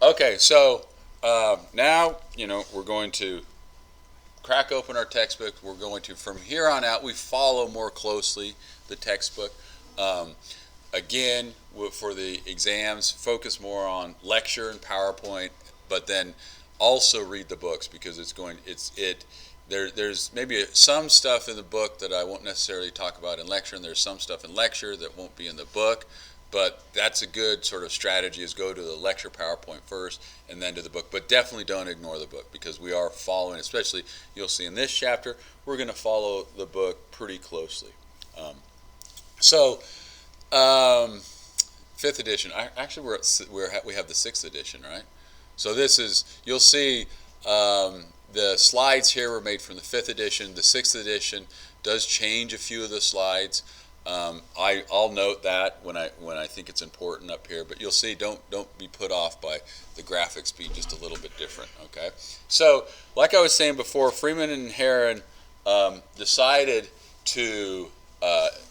Okay, so now we're going to crack open our textbook. We're going to, from here on out, we follow more closely the textbook. Um, Again, for the exams, focus more on lecture and PowerPoint, but then also read the books because there's maybe some stuff in the book that I won't necessarily talk about in lecture, and there's some stuff in lecture that won't be in the book. But that's a good sort of strategy, is go to the lecture PowerPoint first and then to the book. But definitely don't ignore the book, because we are following, especially you'll see in this chapter, we're going to follow the book pretty closely. Um, so fifth edition. Actually, we have the sixth edition, right? So this is, you'll see the slides here were made from the fifth edition. The sixth edition does change a few of the slides. I'll note that when I think it's important up here, but you'll see, don't be put off by the graphics being just a little bit different. Okay, so like I was saying before, Freeman and Heron decided to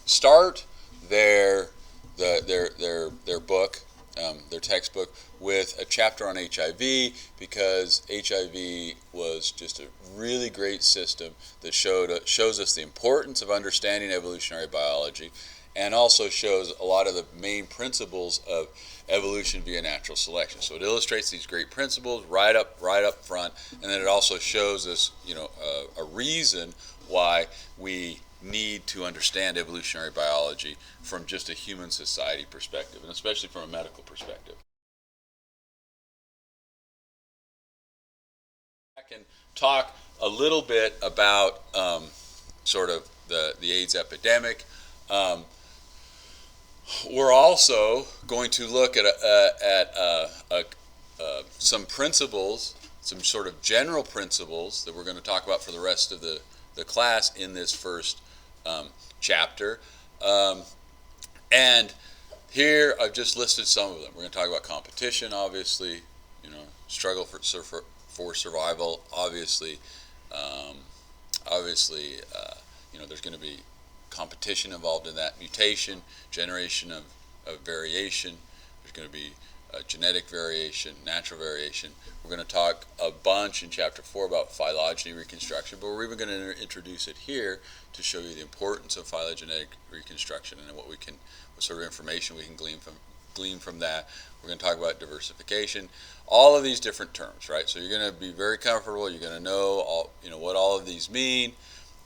start their book, their textbook, with a chapter on HIV, because HIV was just a really great system that shows us the importance of understanding evolutionary biology, and also shows a lot of the main principles of evolution via natural selection. So it illustrates these great principles right up front, and then it also shows us, a reason why we need to understand evolutionary biology from just a human society perspective, and especially from a medical perspective. I can talk a little bit about sort of the AIDS epidemic. Um, we're also going to look at some principles, some sort of general principles that we're going to talk about for the rest of the class in this first chapter. And here I've just listed some of them. We're going to talk about competition, obviously, struggle for survival, obviously. Obviously, there's going to be competition involved in that. Mutation, generation of variation. There's going to be genetic variation, natural variation. We're going to talk a bunch in Chapter 4 about phylogeny reconstruction, but we're even going to introduce it here to show you the importance of phylogenetic reconstruction and what sort of information we can glean from that. We're going to talk about diversification, all of these different terms, right? So you're going to be very comfortable. You're going to know what all of these mean.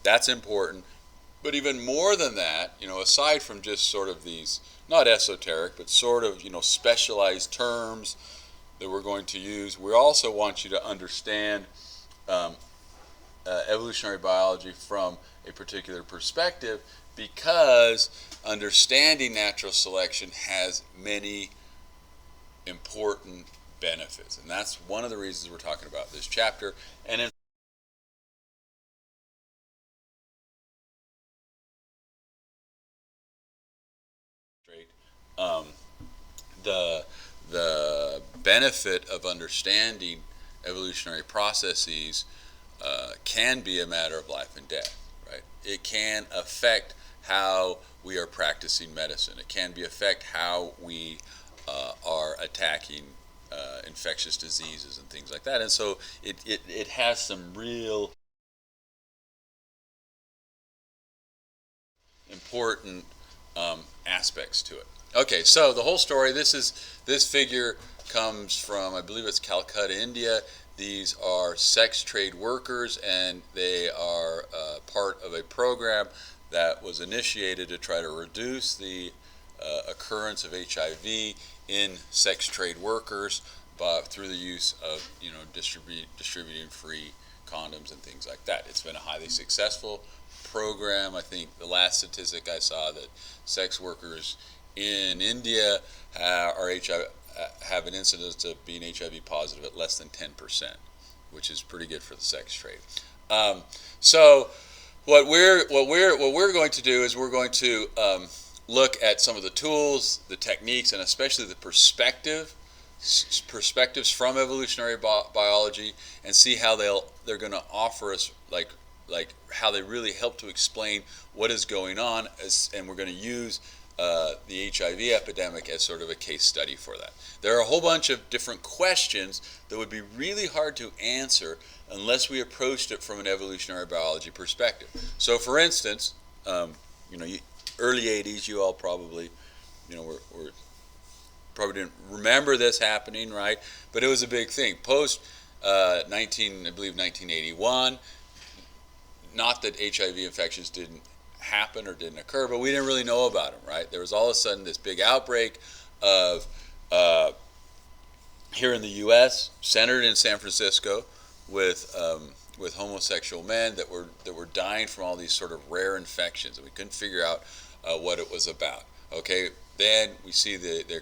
That's important. But even more than that, aside from just sort of these, not esoteric, but sort of, specialized terms that we're going to use, we also want you to understand evolutionary biology from a particular perspective, because understanding natural selection has many important benefits. And that's one of the reasons we're talking about this chapter. And in um, the benefit of understanding evolutionary processes can be a matter of life and death, right? It can affect how we are practicing medicine. It can affect how we are attacking infectious diseases and things like that. And so it has some real important aspects to it. Okay, so the whole story. This figure comes from, I believe it's Calcutta, India. These are sex trade workers, and they are part of a program that was initiated to try to reduce the occurrence of HIV in sex trade workers, but through the use of distributing free condoms and things like that. It's been a highly successful program. I think the last statistic I saw, that sex workers in India have an incidence of being HIV positive at less than 10%, which is pretty good for the sex trade. So what we're going to do is we're going to look at some of the tools, the techniques, and especially the perspectives from evolutionary biology, and see how they're going to offer us like how they really help to explain what is going on, and we're going to use the HIV epidemic as sort of a case study for that. There are a whole bunch of different questions that would be really hard to answer unless we approached it from an evolutionary biology perspective. So, for instance, early '80s, you all probably, were probably didn't remember this happening, right? But it was a big thing. Post I believe 1981. Not that HIV infections didn't happen or didn't occur, but we didn't really know about them, right? There was all of a sudden this big outbreak of here in the U.S., centered in San Francisco, with homosexual men that were dying from all these sort of rare infections, and we couldn't figure out what it was about. Okay, then we see the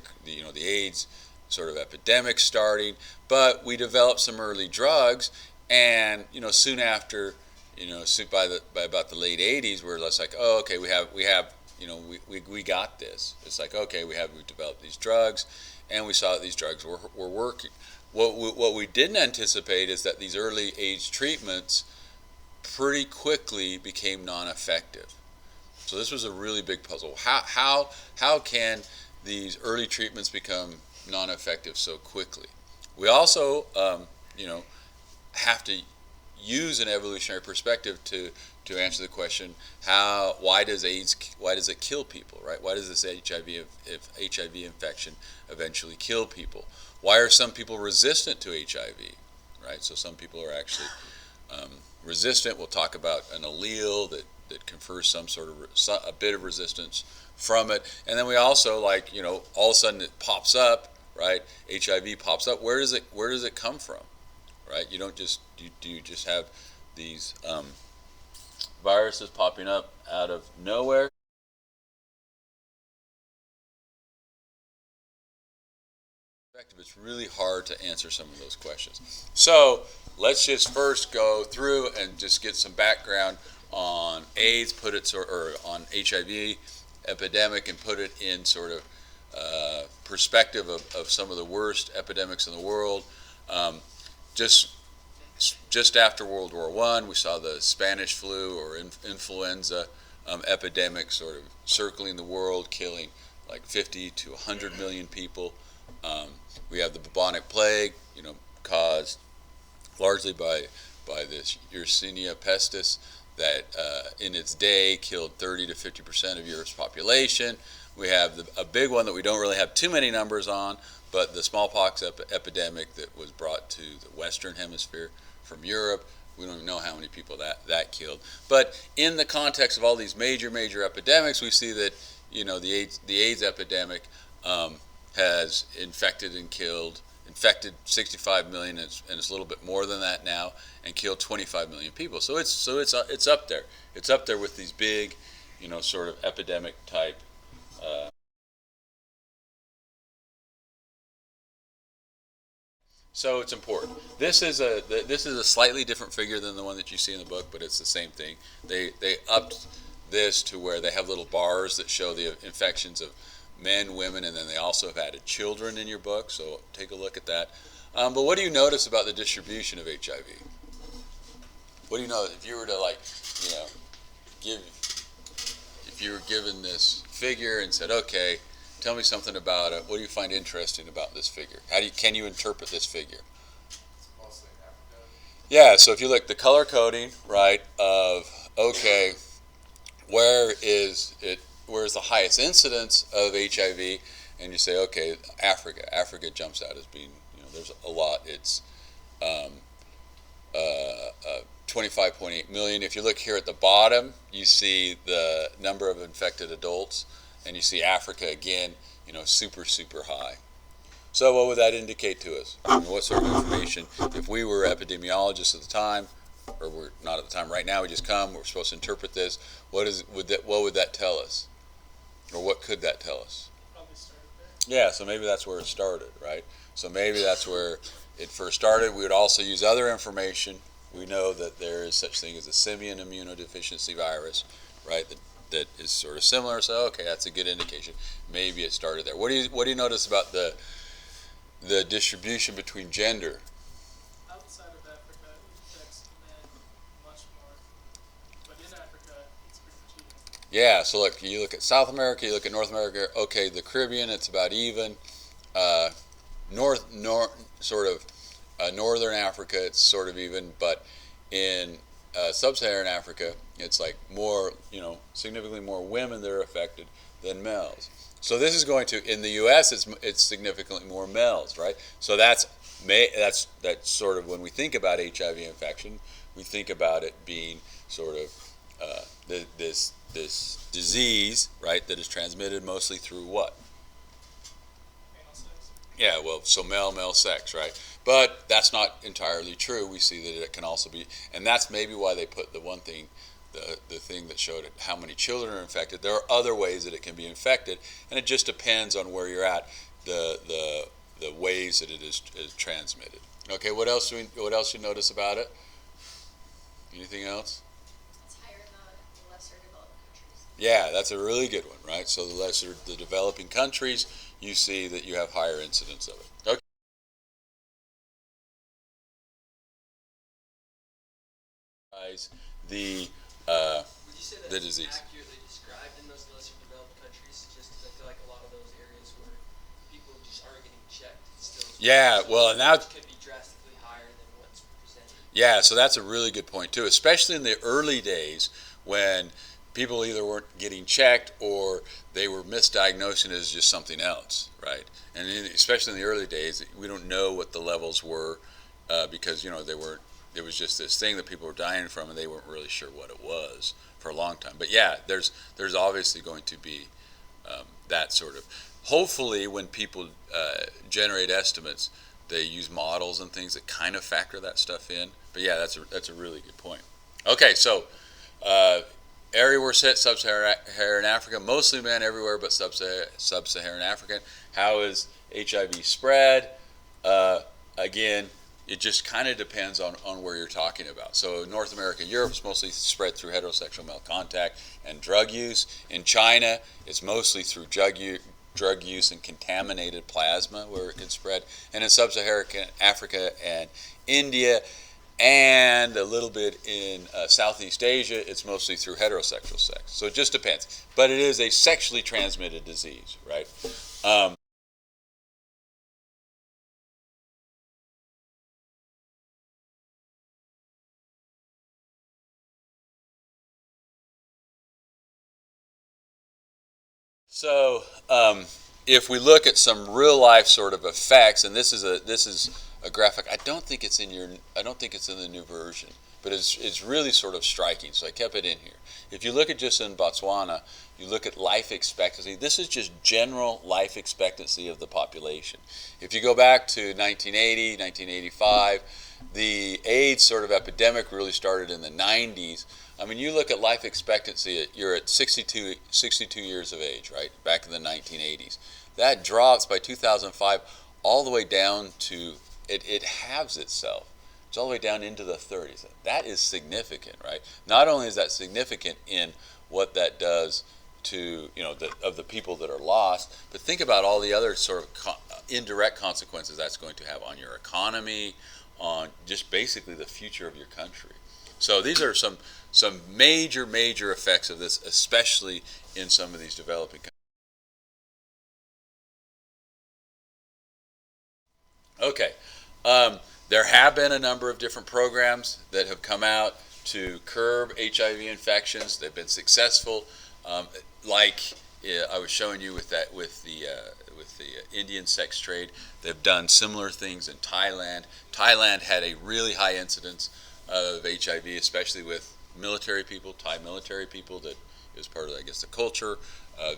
AIDS sort of epidemic starting, but we developed some early drugs, and soon after, by about the late '80s, we're less like, oh, okay, we got this. It's like, okay, we developed these drugs, and we saw that these drugs were working. What we didn't anticipate is that these early AIDS treatments pretty quickly became non-effective. So this was a really big puzzle. How can these early treatments become non-effective so quickly? We also, have to use an evolutionary perspective to answer the question: why does it kill people? Right? Why does this HIV infection eventually kill people? Why are some people resistant to HIV? Right? So some people are actually resistant. We'll talk about an allele that confers some sort of a bit of resistance from it, and then we also all of a sudden it pops up, right? HIV pops up. Where does it come from, right? You don't just do you just have these viruses popping up out of nowhere? It's really hard to answer some of those questions. So let's just first go through and just get some background on AIDS, or on HIV epidemic, and put it in sort of perspective of some of the worst epidemics in the world. Just after World War I, we saw the Spanish flu or influenza epidemic sort of circling the world, killing like 50 to 100 million people. We have the bubonic plague, caused largely by this Yersinia pestis that in its day killed 30 to 50% of Europe's population. We have a big one that we don't really have too many numbers on, but the smallpox epidemic that was brought to the Western Hemisphere from Europe. We don't even know how many people that killed. But in the context of all these major epidemics, we see that the AIDS epidemic has infected 65 million, and it's a little bit more than that now, and killed 25 million people. So it's up there. It's up there with these big, sort of epidemic type. So it's important. This is a slightly different figure than the one that you see in the book, but it's the same thing. They upped this to where they have little bars that show the infections of men, women, and then they also have added children in your book. So take a look at that. But what do you notice about the distribution of HIV? What do you know if you were to if you were given this figure and said, okay, tell me something about it. What do you find interesting about this figure? Can you interpret this figure? It's mostly in Africa. Yeah, so if you look, the color coding, right, of, okay, where's the highest incidence of HIV, and you say, okay, Africa jumps out as being, there's a lot. It's 25.8 million. If you look here at the bottom, you see the number of infected adults, and you see Africa again, super high. So what would that indicate to us? What sort of information, if we were epidemiologists at the time, or we're not at the time right now, we're supposed to interpret this, what would that tell us? Or what could that tell us? Probably started there. Yeah, so maybe that's where it started, right? So maybe that's where it first started. We would also use other information. We know that there is such thing as a simian immunodeficiency virus, right? That is sort of similar. So okay, that's a good indication. Maybe it started there. What do you notice about the distribution between gender? Outside of Africa, it affects men much more. But in Africa, it's pretty much even. Yeah, so look, you look at South America, you look at North America. Okay, the Caribbean, it's about even. Uh, north, sort of northern Africa, it's sort of even, but in sub-Saharan Africa, it's like more, significantly more women that are affected than males. So this is going to, in the U.S., it's significantly more males, right? So that's sort of when we think about HIV infection, we think about it being sort of this disease, right, that is transmitted mostly through what? Anal sex. Yeah, well, so male sex, right? But that's not entirely true. We see that it can also be, and that's maybe why they put the one thing, the thing that showed it, how many children are infected. There are other ways that it can be infected, and it just depends on where you're at, the ways that it is transmitted. Okay, what else you notice about it? Anything else? It's higher in the lesser developed countries. Yeah, that's a really good one, right? So the developing countries, you see that you have higher incidence of it. Okay. The Would you say the that's disease. accurately described in those lesser developed countries? Just because I feel like a lot of those areas where people just aren't getting checked, it's still Yeah, well, and now could be drastically higher than what's presented. yeah, so that's a really good point too, especially in the early days when people either weren't getting checked or they were misdiagnosing as just something else, right? And especially in the early days, we don't know what the levels were because they weren't. It was just this thing that people were dying from, and they weren't really sure what it was for a long time. But yeah, there's obviously going to be that sort of. Hopefully, when people generate estimates, they use models and things that kind of factor that stuff in. But yeah, that's a really good point. Okay, so area we're hit, sub-Saharan Africa, mostly men everywhere, but sub-Saharan African. How is HIV spread? Again, it just kind of depends on where you're talking about. So North America, Europe is mostly spread through heterosexual male contact and drug use. In China, it's mostly through drug use and contaminated plasma where it can spread. And in sub-Saharan Africa and India, and a little bit in Southeast Asia, it's mostly through heterosexual sex. So it just depends. But it is a sexually transmitted disease, right? So if we look at some real life sort of effects, and this is a graphic. I don't think it's in the new version, but it's really sort of striking. So I kept it in here. If you look at just in Botswana, you look at life expectancy. This is just general life expectancy of the population. If you go back to 1980, 1985, the AIDS sort of epidemic really started in the 90s. I mean, you look at life expectancy, you're at 62 years of age, right, back in the 1980s. That drops by 2005 all the way down to, it halves itself. It's all the way down into the 30s. That is significant, right? Not only is that significant in what that does to, of the people that are lost, but think about all the other sort of indirect consequences that's going to have on your economy, on just basically the future of your country. So these are some major effects of this, especially in some of these developing countries. Okay, there have been a number of different programs that have come out to curb HIV infections. They've been successful. Like I was showing you with the Indian sex trade, they've done similar things in Thailand. Thailand had a really high incidence of HIV, especially with military people, Thai military people that is part of, I guess, the culture,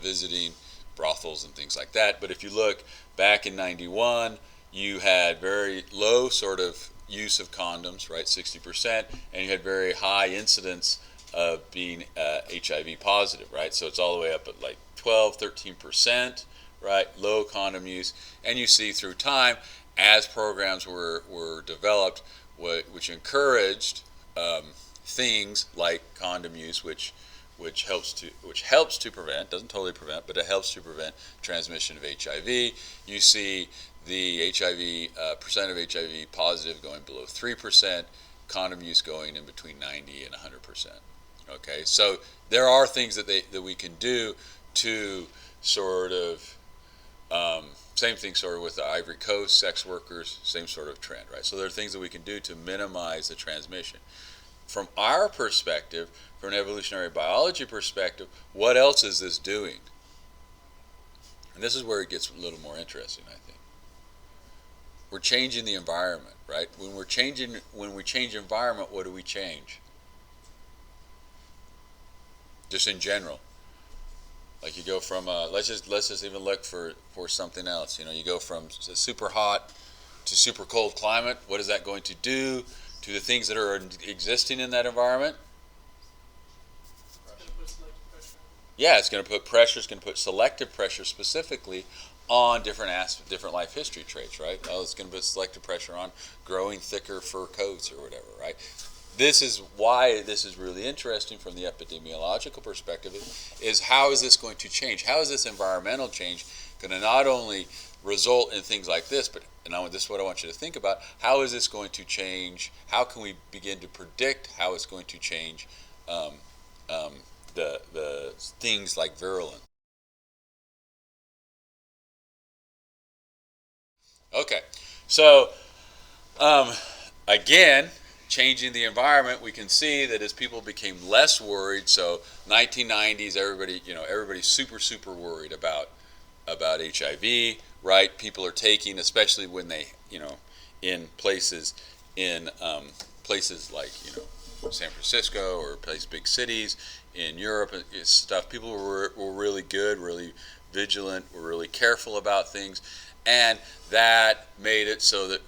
visiting brothels and things like that. But if you look back in 91, you had very low sort of use of condoms, right, 60%, and you had very high incidence of being HIV positive, right? So it's all the way up at like 12, 13%, right, low condom use. And you see through time, as programs were developed, which encouraged things like condom use, which helps to prevent, doesn't totally prevent, but it helps to prevent transmission of HIV. You see the HIV percent of HIV positive going below 3%, condom use going in between 90 and 100%. Okay, so there are things that we can do to sort of same thing sort of with the Ivory Coast, sex workers, same sort of trend, right? So there are things that we can do to minimize the transmission. From our perspective, from an evolutionary biology perspective, what else is this doing? And this is where it gets a little more interesting, I think. We're changing the environment, right? When we change environment, what do we change? Just in general. Like you go from let's just even look for something else. You know, you go from super hot to super cold climate. What is that going to do to the things that are existing in that environment? It's going to put selective pressure. Yeah, it's going to put pressure. It's going to put selective pressure specifically on different life history traits, right? Oh, it's going to put selective pressure on growing thicker fur coats or whatever, right? This is why this is really interesting from the epidemiological perspective is how is this going to change? How is this environmental change going to not only result in things like this, but this is what I want you to think about, how is this going to change? How can we begin to predict how it's going to change the things like virulence? Okay, so again, changing the environment, we can see that as people became less worried. So 1990s, everybody's super worried about HIV, right? People are taking, especially when they, in places places like San Francisco or big cities in Europe and stuff. People were really good, really vigilant, were really careful about things, and that made it so that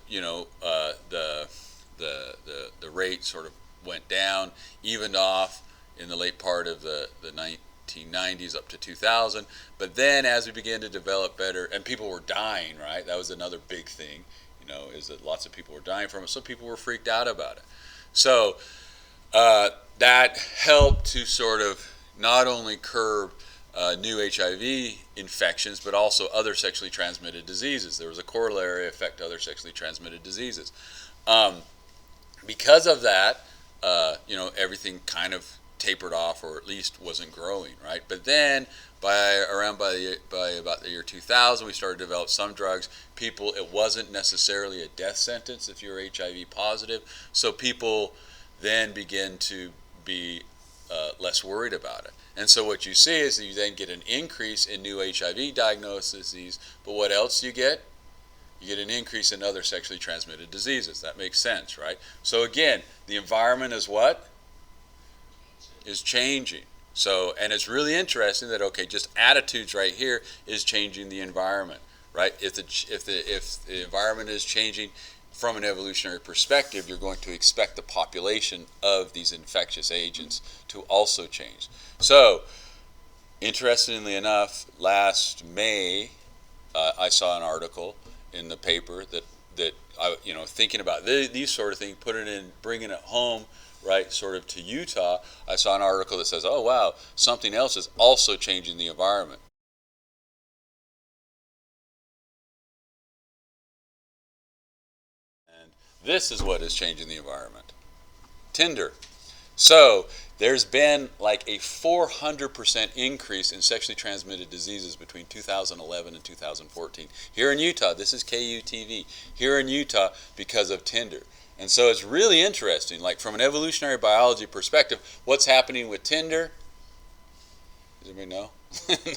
the rate sort of went down, evened off in the late part of the 1990s up to 2000. But then as we began to develop better, and people were dying, right? That was another big thing, is that lots of people were dying from it. So people were freaked out about it. So that helped to sort of not only curb new HIV infections, but also other sexually transmitted diseases. There was a corollary effect to other sexually transmitted diseases. Because of that, everything kind of tapered off, or at least wasn't growing, right? But then, by about the year 2000, we started to develop some drugs. It wasn't necessarily a death sentence if you were HIV positive, so people then begin to be less worried about it. And so what you see is that you then get an increase in new HIV diagnoses, but what else do you get? You get an increase in other sexually transmitted diseases. That makes sense, right? So again, the environment is what? Is changing. So, and it's really interesting that, okay, just attitudes right here is changing the environment, right? If the environment is changing from an evolutionary perspective, you're going to expect the population of these infectious agents to also change. So, interestingly enough, last May, I saw an article in the paper that I, thinking about these sort of things, bringing it home, right, sort of to Utah. I saw an article that says, oh wow, something else is also changing the environment. And this is what is changing the environment. Tinder. So there's been like a 400% increase in sexually transmitted diseases between 2011 and 2014. Here in Utah, this is KUTV, here in Utah because of Tinder. And so it's really interesting, like from an evolutionary biology perspective, what's happening with Tinder? Does anybody know? More people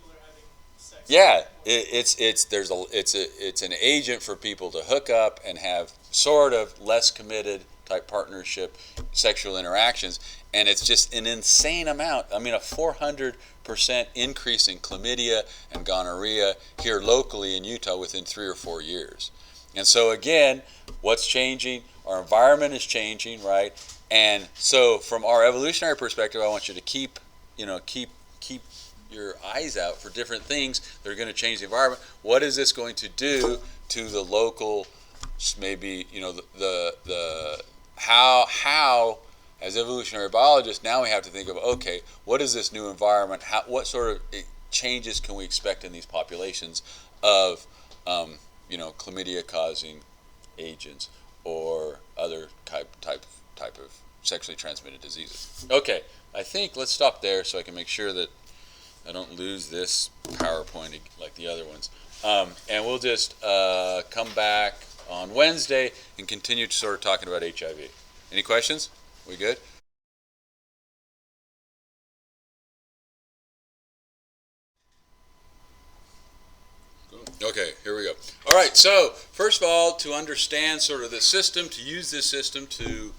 are having sex. Yeah, it's an agent for people to hook up and have sort of less committed type partnership sexual interactions, and it's just an insane amount. I mean, a 400% increase in chlamydia and gonorrhea here locally in Utah within 3 or 4 years. And so again, what's changing? Our environment is changing, right? And so from our evolutionary perspective, I want you to keep your eyes out for different things that are going to change the environment. What is this going to do to the local, maybe, how as evolutionary biologists, now we have to think of, okay, what is this new environment? What sort of changes can we expect in these populations of chlamydia causing agents or other type of sexually transmitted diseases. Okay, I think let's stop there so I can make sure that I don't lose this PowerPoint like the other ones. And we'll just come back on Wednesday and continue to sort of talking about HIV. Any questions? We good? Okay, here we go. All right, so first of all, to understand sort of the system, to use this system to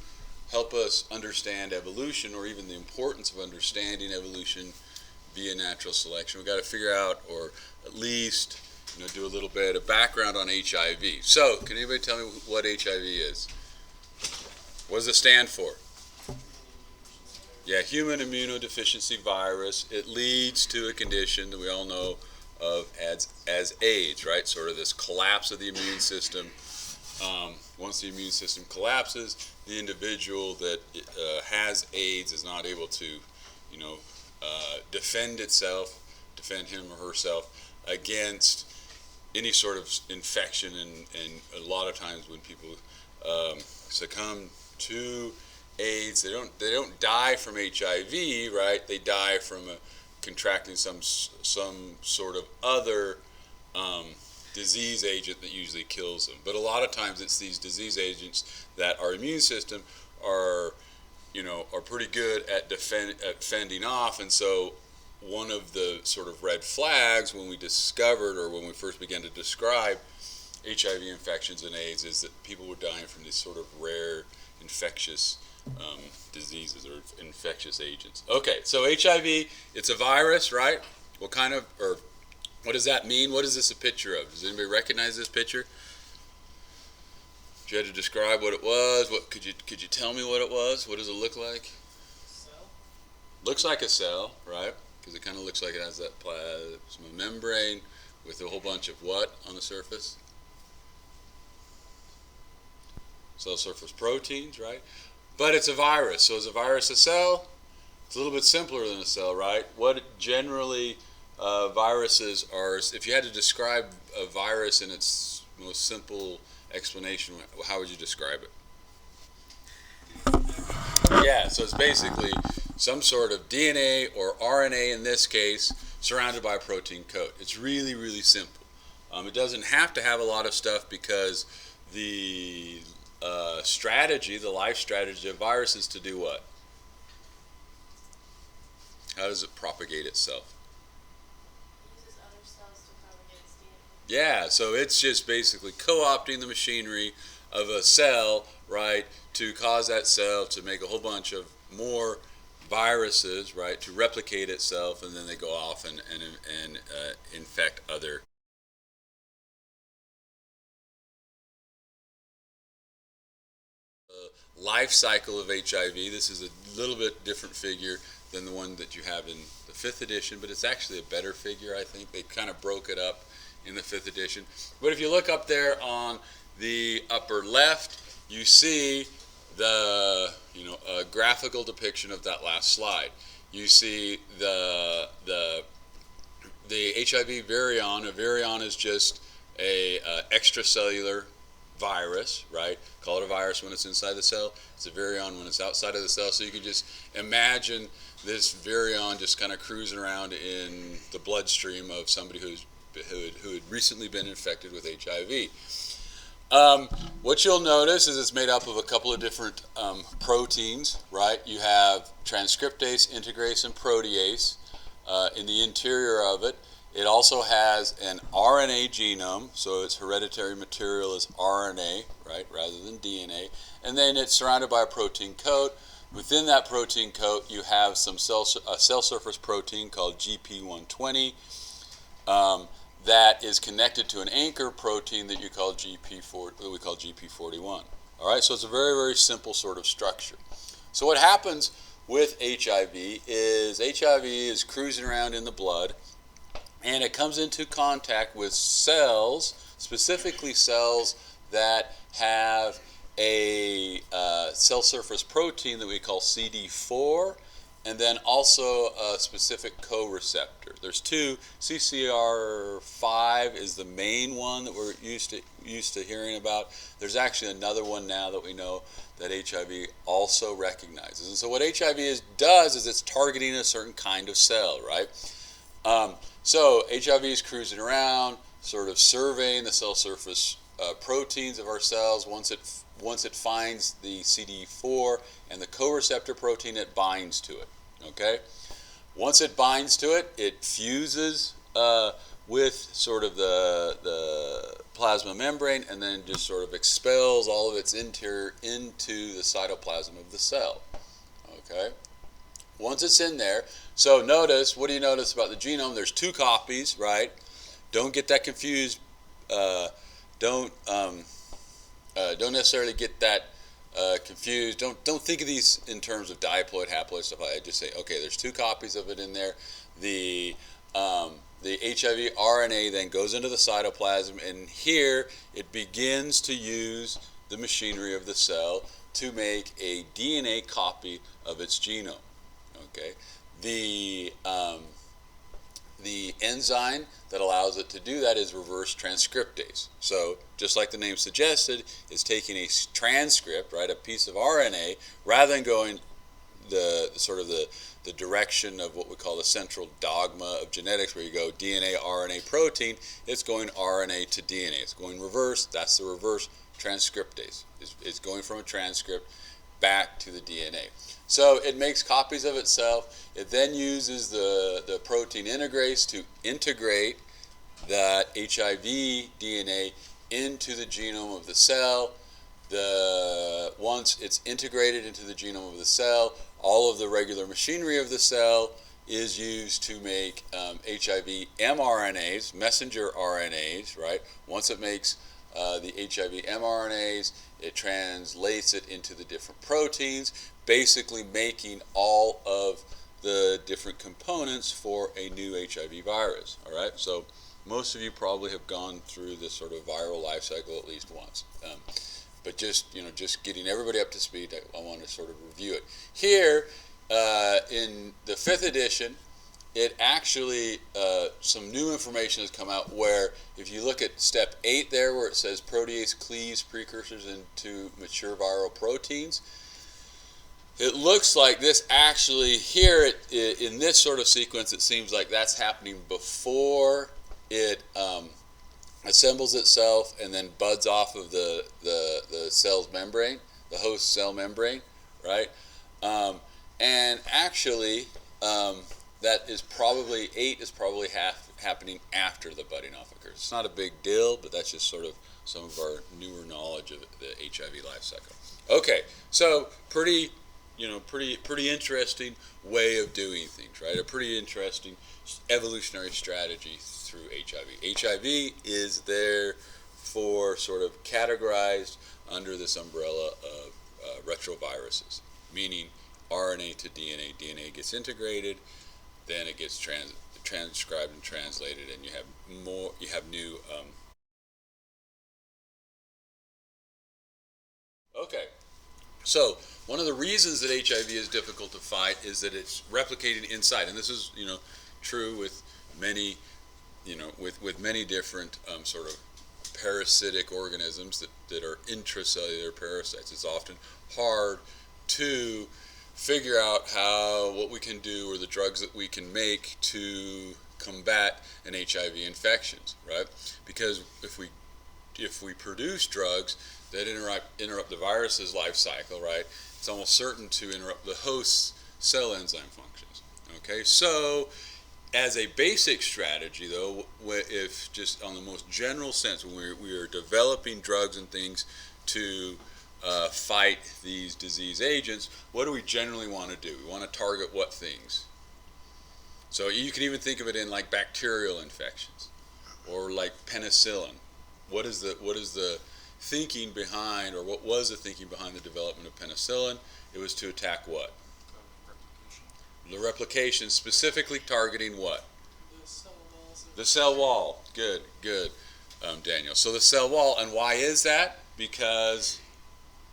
help us understand evolution, or even the importance of understanding evolution via natural selection, we've got to figure out, or at least do a little bit of background on HIV. So, can anybody tell me what HIV is? What does it stand for? Yeah, human immunodeficiency virus. It leads to a condition that we all know of as AIDS, right? Sort of this collapse of the immune system. Once the immune system collapses, the individual that has AIDS is not able to, defend him or herself against any sort of infection. And a lot of times when people succumb to AIDS, they don't die from HIV, right? They die from contracting some sort of other disease agent that usually kills them. But a lot of times it's these disease agents that our immune system are pretty good at fending off. And so one of the sort of red flags when we discovered, or when we first began to describe HIV infections and AIDS, is that people were dying from these sort of rare infectious diseases or infectious agents. Okay, so HIV, it's a virus, right? What does that mean? What is this a picture of? Does anybody recognize this picture? If you had to describe what it was, what could you tell me what it was? What does it look like? Cell? Looks like a cell, right? Because it kind of looks like it has that plasma membrane with a whole bunch of what on the surface? Cell surface proteins, right? But it's a virus. So is a virus a cell? It's a little bit simpler than a cell, right? What generally viruses are, if you had to describe a virus in its most simple explanation, how would you describe it? Yeah, so it's basically some sort of DNA or RNA in this case surrounded by a protein coat. It's really, really simple. It doesn't have to have a lot of stuff because the the life strategy of virus is to do what? How does it propagate itself? It uses other cells to propagate its DNA. Yeah, so it's just basically co-opting the machinery of a cell, right, to cause that cell to make a whole bunch of more viruses, right, to replicate itself, and then they go off and infect other. Life cycle of HIV. This is a little bit different figure than the one that you have in the 5th edition, but it's actually a better figure, I think. They kind of broke it up in the 5th edition. But if you look up there on the upper left, you see the a graphical depiction of that last slide. You see the HIV virion. A virion is just a extracellular virus, right? Call it a virus when it's inside the cell. It's a virion when it's outside of the cell. So you can just imagine this virion just kind of cruising around in the bloodstream of somebody who had recently been infected with HIV. What you'll notice is it's made up of a couple of different proteins, right? You have transcriptase, integrase, and protease in the interior of it. It also has an RNA genome, so its hereditary material is RNA, right, rather than DNA. And then it's surrounded by a protein coat. Within that protein coat, you have some cell surface protein called GP120 that is connected to an anchor protein that we call GP41. All right, so it's a very, very simple sort of structure. So what happens with HIV is cruising around in the blood, and it comes into contact with cells, specifically cells that have a cell surface protein that we call CD4 and then also a specific co-receptor. There's two. CCR5 is the main one that we're used to hearing about. There's actually another one now that we know that HIV also recognizes. And so what HIV does is it's targeting a certain kind of cell, right? So HIV is cruising around, sort of surveying the cell surface proteins of our cells. Once it finds the CD4 and the co-receptor protein, it binds to it. Okay. Once it binds to it, it fuses with sort of the plasma membrane, and then just sort of expels all of its interior into the cytoplasm of the cell. Okay. Once it's in there, so notice, what do you notice about the genome? There's two copies, right? Don't get that confused. Don't necessarily get that confused. Don't think of these in terms of diploid, haploid stuff. I just say, okay, there's two copies of it in there. The HIV RNA then goes into the cytoplasm, and here it begins to use the machinery of the cell to make a DNA copy of its genome. Okay, the enzyme that allows it to do that is reverse transcriptase. So just like the name suggested, it's taking a transcript, right, a piece of RNA, rather than going the direction of what we call the central dogma of genetics, where you go DNA, RNA, protein. It's going RNA to DNA. It's going reverse. That's the reverse transcriptase. It's going from a transcript back to the DNA. So it makes copies of itself. It then uses the protein integrase to integrate that HIV DNA into the genome of the cell. Once it's integrated into the genome of the cell, all of the regular machinery of the cell is used to make HIV mRNAs, messenger RNAs, right? Once it makes the HIV mRNAs, it translates it into the different proteins, basically making all of the different components for a new HIV virus. All right, so most of you probably have gone through this sort of viral life cycle at least once. But just getting everybody up to speed, I want to sort of review it. Here, in the 5th edition, it actually, some new information has come out where if you look at step 8 there, where it says protease cleaves precursors into mature viral proteins, it looks like this actually, here in this sort of sequence, it seems like that's happening before it assembles itself and then buds off of the cell's membrane, the host cell membrane, right? And actually, that is probably, 8 is probably happening after the budding off occurs. It's not a big deal, but that's just sort of some of our newer knowledge of the HIV life cycle. Okay, so pretty interesting way of doing things, right? A pretty interesting evolutionary strategy through HIV. HIV is there for sort of categorized under this umbrella of retroviruses, meaning RNA to DNA. DNA gets integrated, then it gets transcribed and translated, and you have new. Okay, so one of the reasons that HIV is difficult to fight is that it's replicating inside, and this is true with many with many different sort of parasitic organisms that are intracellular parasites. It's often hard to figure out what we can do or the drugs that we can make to combat an HIV infection, right? Because if we produce drugs that interrupt the virus's life cycle, right, it's almost certain to interrupt the host's cell enzyme functions. Okay, so as a basic strategy, though, if just on the most general sense, when we are developing drugs and things to fight these disease agents, what do we generally want to do? We want to target what things? So you can even think of it in like bacterial infections or like penicillin. What is the thinking behind, or what was the thinking behind the development of penicillin? It was to attack what? Replication. The replication, specifically targeting what? The cell walls. The cell wall. Good, Daniel. So the cell wall, and why is that? Because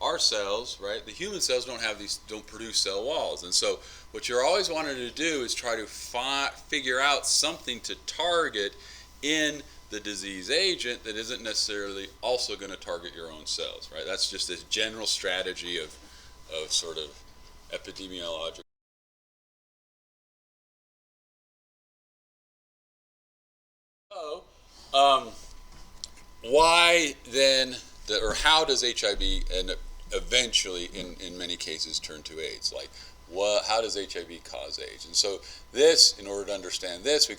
our cells, right, the human cells don't produce cell walls. And so what you're always wanting to do is try to figure out something to target in the disease agent that isn't necessarily also going to target your own cells, right? That's just this general strategy of sort of epidemiological. So, why then, or how does HIV end up eventually, in many cases, turn to AIDS? Like, how does HIV cause AIDS? And so, this, in order to understand this, we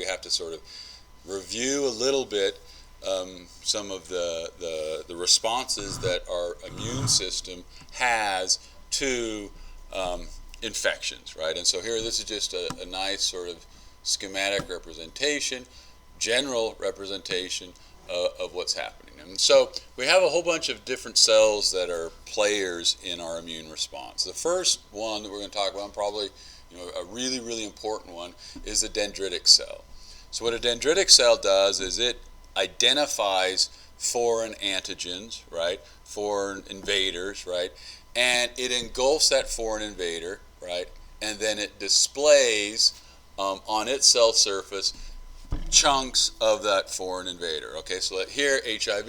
have to sort of review a little bit some of the responses that our immune system has to infections, right? And so here, this is just a nice sort of schematic representation, general representation of what's happening. And so we have a whole bunch of different cells that are players in our immune response. The first one that we're going to talk about, probably a really, really important one, is the dendritic cell. So what a dendritic cell does is it identifies foreign antigens, right? Foreign invaders, right? And it engulfs that foreign invader, right? And then it displays on its cell surface chunks of that foreign invader. Okay, so here HIV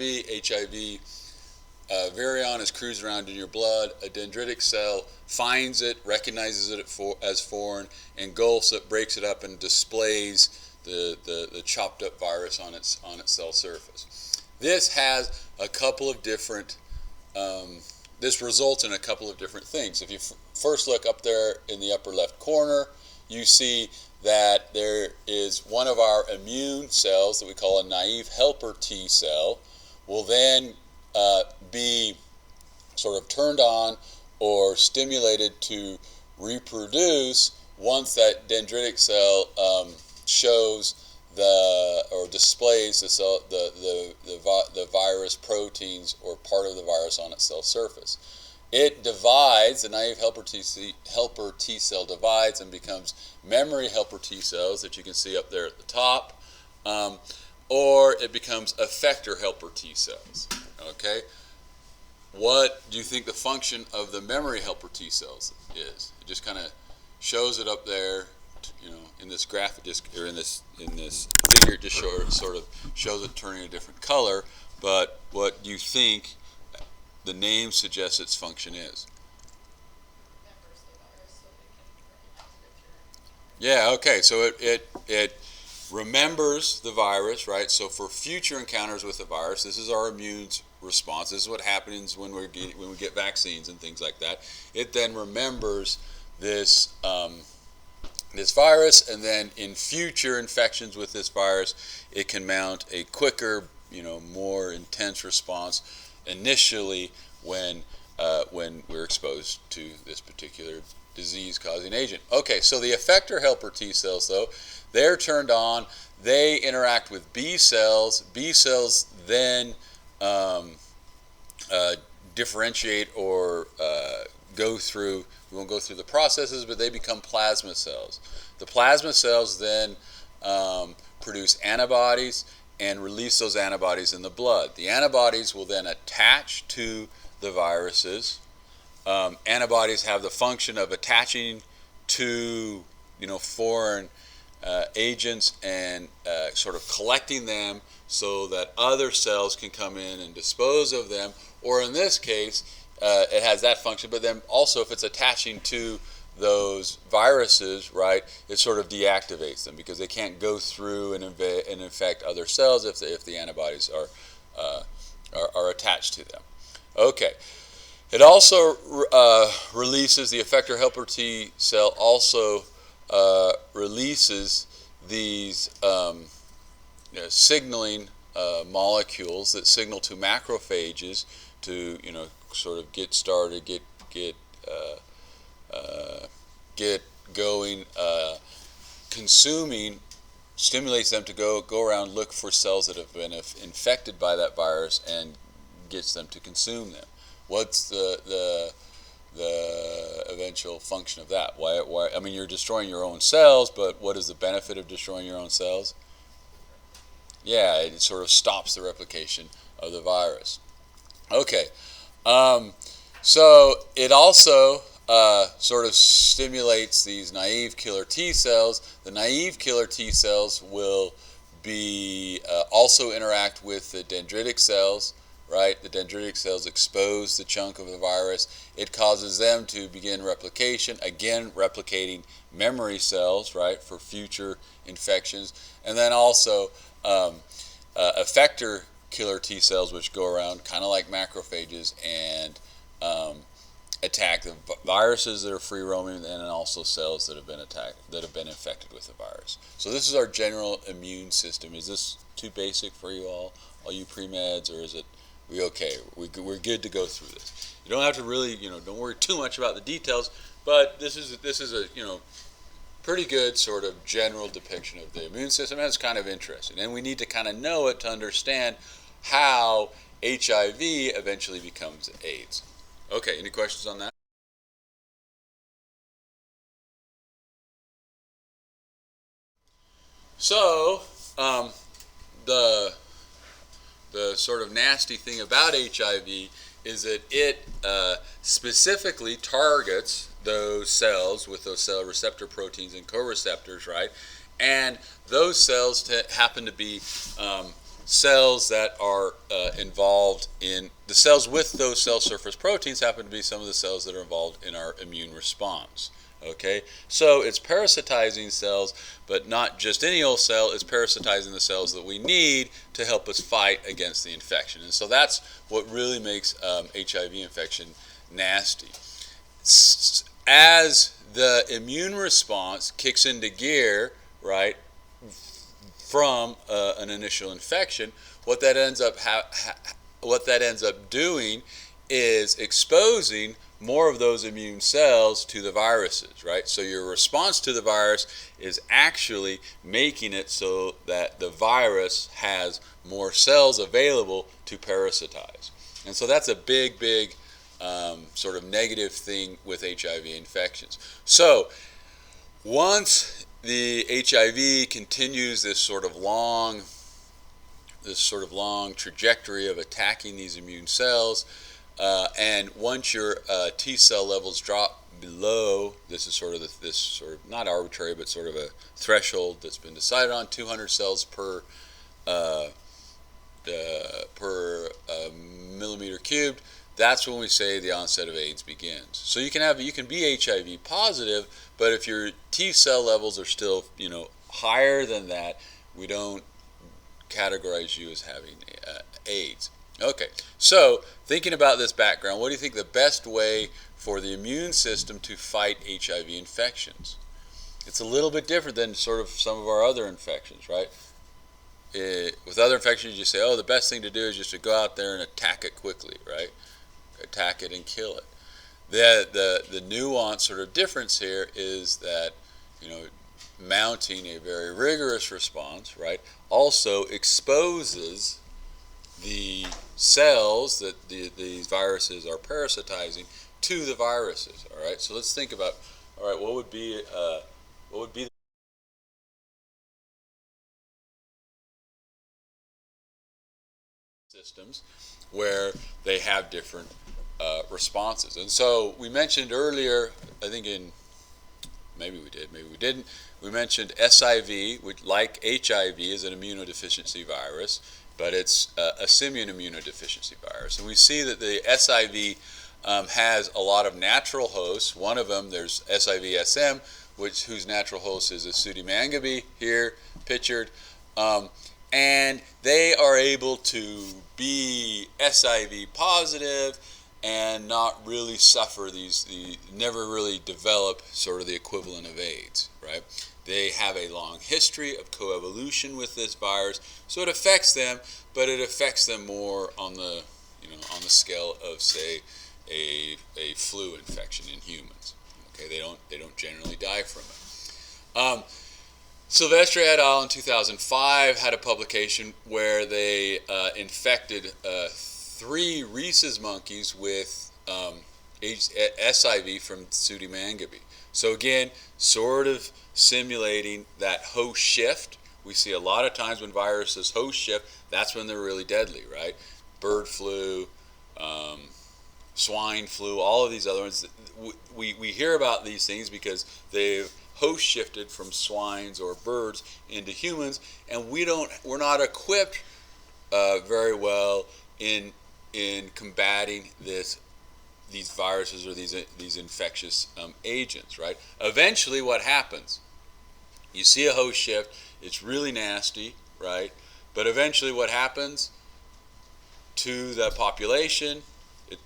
virion is cruising around in your blood. A dendritic cell finds it, recognizes it as foreign, engulfs it, breaks it up, and displays the chopped up virus on its cell surface. This has a couple of different. This results in a couple of different things. If you first look up there in the upper left corner, you see that there is one of our immune cells that we call a naive helper T cell will then be sort of turned on or stimulated to reproduce once that dendritic cell shows or displays the virus proteins or part of the virus on its cell surface. It divides, the naive helper T cell divides and becomes memory helper T cells that you can see up there at the top, or it becomes effector helper T cells. Okay, what do you think the function of the memory helper T cells is? It just kind of shows it up there, in this graph, or in this figure, it just sort of shows it turning a different color. But what do you think the name suggests its function is? Yeah, okay, so it remembers the virus, right? So for future encounters with the virus, this is our immune response. This is what happens when we get vaccines and things like that. It then remembers this this virus, and then in future infections with this virus, it can mount a quicker, more intense response initially when we're exposed to this particular disease-causing agent. Okay, so the effector helper T cells, though, they're turned on. They interact with B cells. B cells then differentiate or go through. We won't go through the processes, but they become plasma cells. The plasma cells then produce antibodies and release those antibodies in the blood. The antibodies will then attach to the viruses. Antibodies have the function of attaching to foreign agents and sort of collecting them so that other cells can come in and dispose of them. Or in this case, it has that function, but then also if it's attaching to those viruses, right, it sort of deactivates them because they can't go through and infect other cells if the antibodies are attached to them. Okay. It also releases, the effector helper T cell also releases these signaling molecules that signal to macrophages to sort of get started, get going, consuming, stimulates them to go around, look for cells that have been infected by that virus and gets them to consume them. What's the eventual function of that? Why? I mean, you're destroying your own cells, but what is the benefit of destroying your own cells? Yeah, it sort of stops the replication of the virus. Okay, So it also sort of stimulates these naive killer T cells. The naive killer T cells will be also interact with the dendritic cells, right? The dendritic cells expose the chunk of the virus. It causes them to begin replication, again replicating memory cells, right, for future infections. And then also effector killer T cells, which go around kind of like macrophages and attack the viruses that are free roaming, and then also cells that have been attacked, that have been infected with the virus. So this is our general immune system. Is this too basic for you all you pre-meds, or is it we okay? We're good to go through this. You don't have to really, don't worry too much about the details, but this is a pretty good sort of general depiction of the immune system, and it's kind of interesting. And we need to kind of know it to understand how HIV eventually becomes AIDS. Okay, any questions on that? So, the sort of nasty thing about HIV is that it specifically targets those cells with those cell receptor proteins and co-receptors, right? And those cells happen to be cells that are involved in the cells with those cell surface proteins happen to be some of the cells that are involved in our immune response. Okay, so it's parasitizing cells, but not just any old cell. It's parasitizing the cells that we need to help us fight against the infection, and so that's what really makes HIV infection nasty. As the immune response kicks into gear, right, from an initial infection, what that ends up doing is exposing more of those immune cells to the viruses, right? So your response to the virus is actually making it so that the virus has more cells available to parasitize. And so that's a big sort of negative thing with HIV infections. So once the HIV continues this sort of long trajectory of attacking these immune cells, and once your T cell levels drop below, this is sort of not arbitrary, but sort of a threshold that's been decided on, 200 cells per millimeter cubed. That's when we say the onset of AIDS begins. So you can be HIV positive, but if your T cell levels are still higher than that, we don't categorize you as having AIDS. Okay, so thinking about this background, what do you think the best way for the immune system to fight HIV infections? It's a little bit different than sort of some of our other infections, right? With other infections, you just say, the best thing to do is just to go out there and attack it quickly, right? Attack it and kill it. The nuance sort of difference here is that, mounting a very rigorous response, right, also exposes the cells that these viruses are parasitizing to the viruses. All right, so let's think about, all right, what would be systems where they have different responses. And so we mentioned earlier, I think maybe we did, maybe we didn't, we mentioned SIV, which, like HIV, is an immunodeficiency virus, but it's a simian immunodeficiency virus. And we see that the SIV has a lot of natural hosts. One of them, there's SIV-SM, whose natural host is a pseudomangabe, here pictured. And they are able to be SIV positive and not really suffer never really develop sort of the equivalent of AIDS, right? They have a long history of coevolution with this virus, so it affects them, but it affects them more on the scale of, say, a flu infection in humans. Okay, they don't generally die from it. Sylvester et al. In 2005 had a publication where they infected 3 rhesus monkeys with SIV from pseudomangabe. So again, sort of simulating that host shift. We see a lot of times when viruses host shift, that's when they're really deadly, right? Bird flu, swine flu, all of these other ones. We hear about these things because they've host shifted from swines or birds into humans, and we're not equipped very well in combating these viruses or these infectious agents, right? Eventually, what happens? You see a host shift. It's really nasty, right? But eventually, what happens to the population?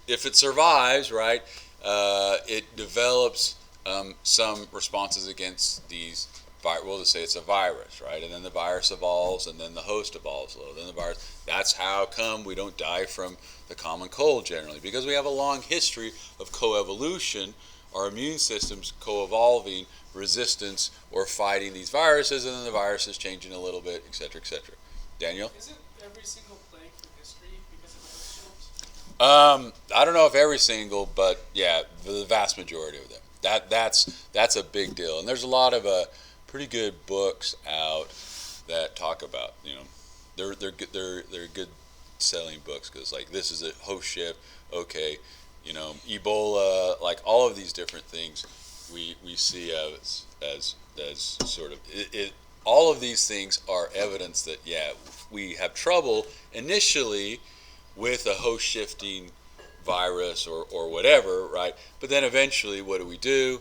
If it survives, right, it develops some responses against these. We'll just say it's a virus, right? And then the virus evolves, and then the host evolves a little. Then the virus. That's how come we don't die from the common cold generally, because we have a long history of coevolution, our immune systems co-evolving resistance or fighting these viruses, and then the viruses changing a little bit, et cetera, et cetera. Daniel? Isn't every single plague from history because of host shift? I don't know if every single, but yeah, the vast majority of them. That's a big deal, and there's a lot of pretty good books out that talk about, they're good selling books, because like this is a host shift, okay, Ebola, like all of these different things we see as sort of all of these things are evidence that we have trouble initially with a host shifting virus or whatever, right? But then eventually what do?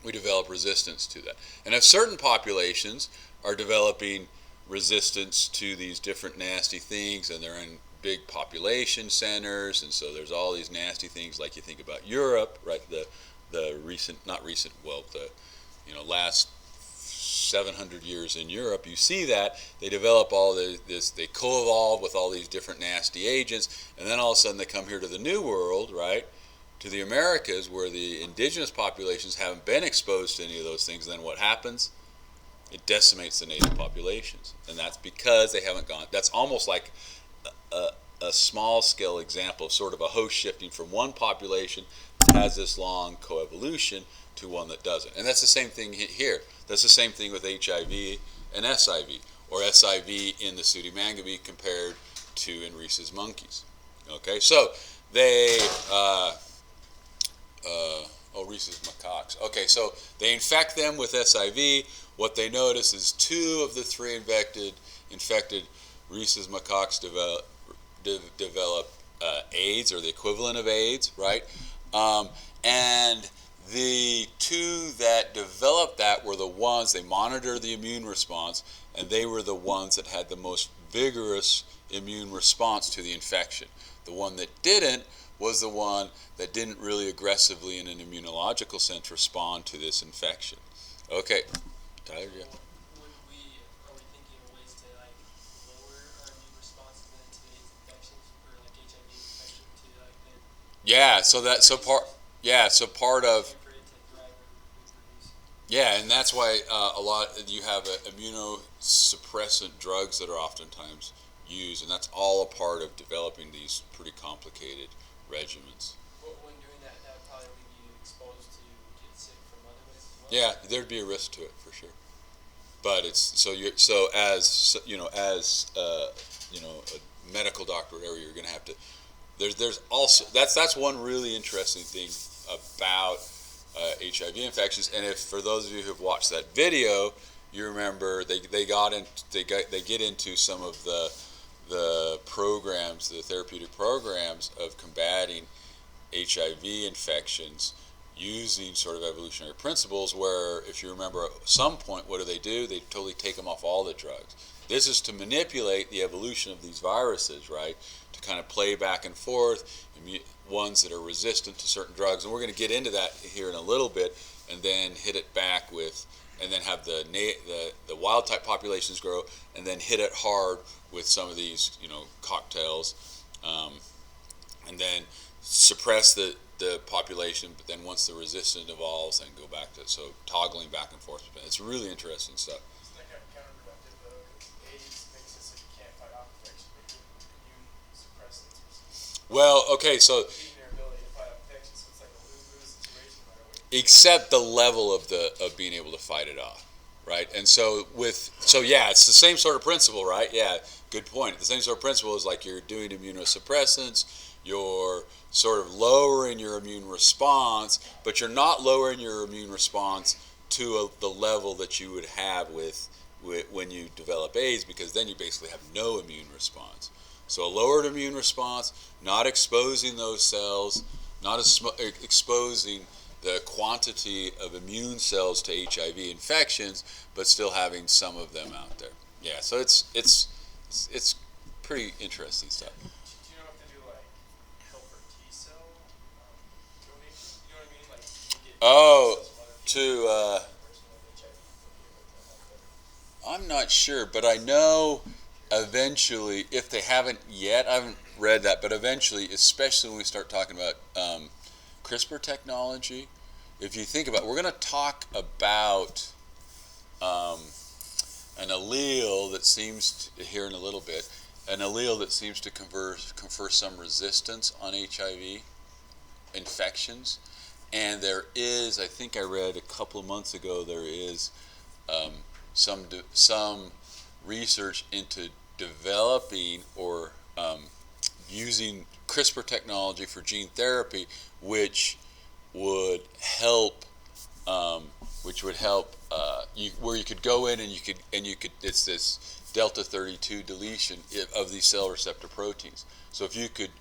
We develop resistance to that. And if certain populations are developing resistance to these different nasty things, and they're in big population centers, and so there's all these nasty things, like you think about Europe, right? The recent, not recent, well, the last 700 years in Europe, you see that they develop all this, they co-evolve with all these different nasty agents, and then all of a sudden they come here to the New World, right? To the Americas, where the indigenous populations haven't been exposed to any of those things. And then what happens? It decimates the native populations, and that's because they haven't gone. That's almost like a small scale example of sort of a host shifting from one population that has this long coevolution to one that doesn't. And that's the same thing here. That's the same thing with HIV and SIV, or SIV in the Pseudomangabie compared to in rhesus monkeys. Okay, so they rhesus macaques. Okay, so they infect them with SIV. What they notice is 2 of the 3 infected rhesus macaques develop AIDS, or the equivalent of AIDS, right? And the 2 that developed that were the ones, they monitored the immune response, and they were the ones that had the most vigorous immune response to the infection. The one that didn't was the one that didn't really aggressively, in an immunological sense, respond to this infection. Okay, Tyler, yeah. Are we thinking of ways to like lower our immune responses then to these infections, or like HIV infection to like then? Yeah, so part of For it to thrive and reproduce. yeah, and that's why you have immunosuppressant drugs that are oftentimes used, and that's all a part of developing these pretty complicated regimens. When doing that, that would probably leave you exposed to get sick from other ways as well. Yeah, there'd be a risk to it for sure. But it's as a medical doctor or whatever, you're going to have to. There's also that's one really interesting thing about HIV infections. And if for those of you who've watched that video, you remember they get into some of the programs, the therapeutic programs of combating HIV infections using sort of evolutionary principles, where if you remember at some point, what do? They totally take them off all the drugs. This is to manipulate the evolution of these viruses, right? To kind of play back and forth, ones that are resistant to certain drugs. And we're going to get into that here in a little bit, and then hit it back with, and then have the wild type populations grow, and then hit it hard with some of these, cocktails, and then suppress the population, but then once the resistant evolves, and go back to it. So toggling back and forth. It's really interesting stuff. Isn't that kind of counterproductive though? Because AIDS makes it so you can't fight off infection, but immune suppressants Well, okay, so keeping their ability to fight off infection, so it's like a lose-lose situation no matter what. except the level of being able to fight it off, right? And so yeah, it's the same sort of principle, right? Yeah, good point. The same sort of principle is like you're doing immunosuppressants, you're sort of lowering your immune response, but you're not lowering your immune response to the level that you would have with when you develop AIDS, because then you basically have no immune response. So a lowered immune response, not exposing those cells, not exposing the quantity of immune cells to HIV infections, but still having some of them out there. Yeah, so it's pretty interesting stuff. Do you know if they do like helper T cell donation? You know what I mean? Like you get Oh, T cells from other people. to Person with HIV from be able to help them. I'm not sure, but I know eventually, if they haven't yet, I haven't read that, but eventually, especially when we start talking about CRISPR technology, if you think about it, we're going to talk about an allele that seems to, here in a little bit, an allele that seems to confer some resistance on HIV infections. And there is, I think I read a couple of months ago, there is some research into developing or using CRISPR technology for gene therapy, which would help, where you could go in and you could it's this delta 32 deletion of these cell receptor proteins. So if you could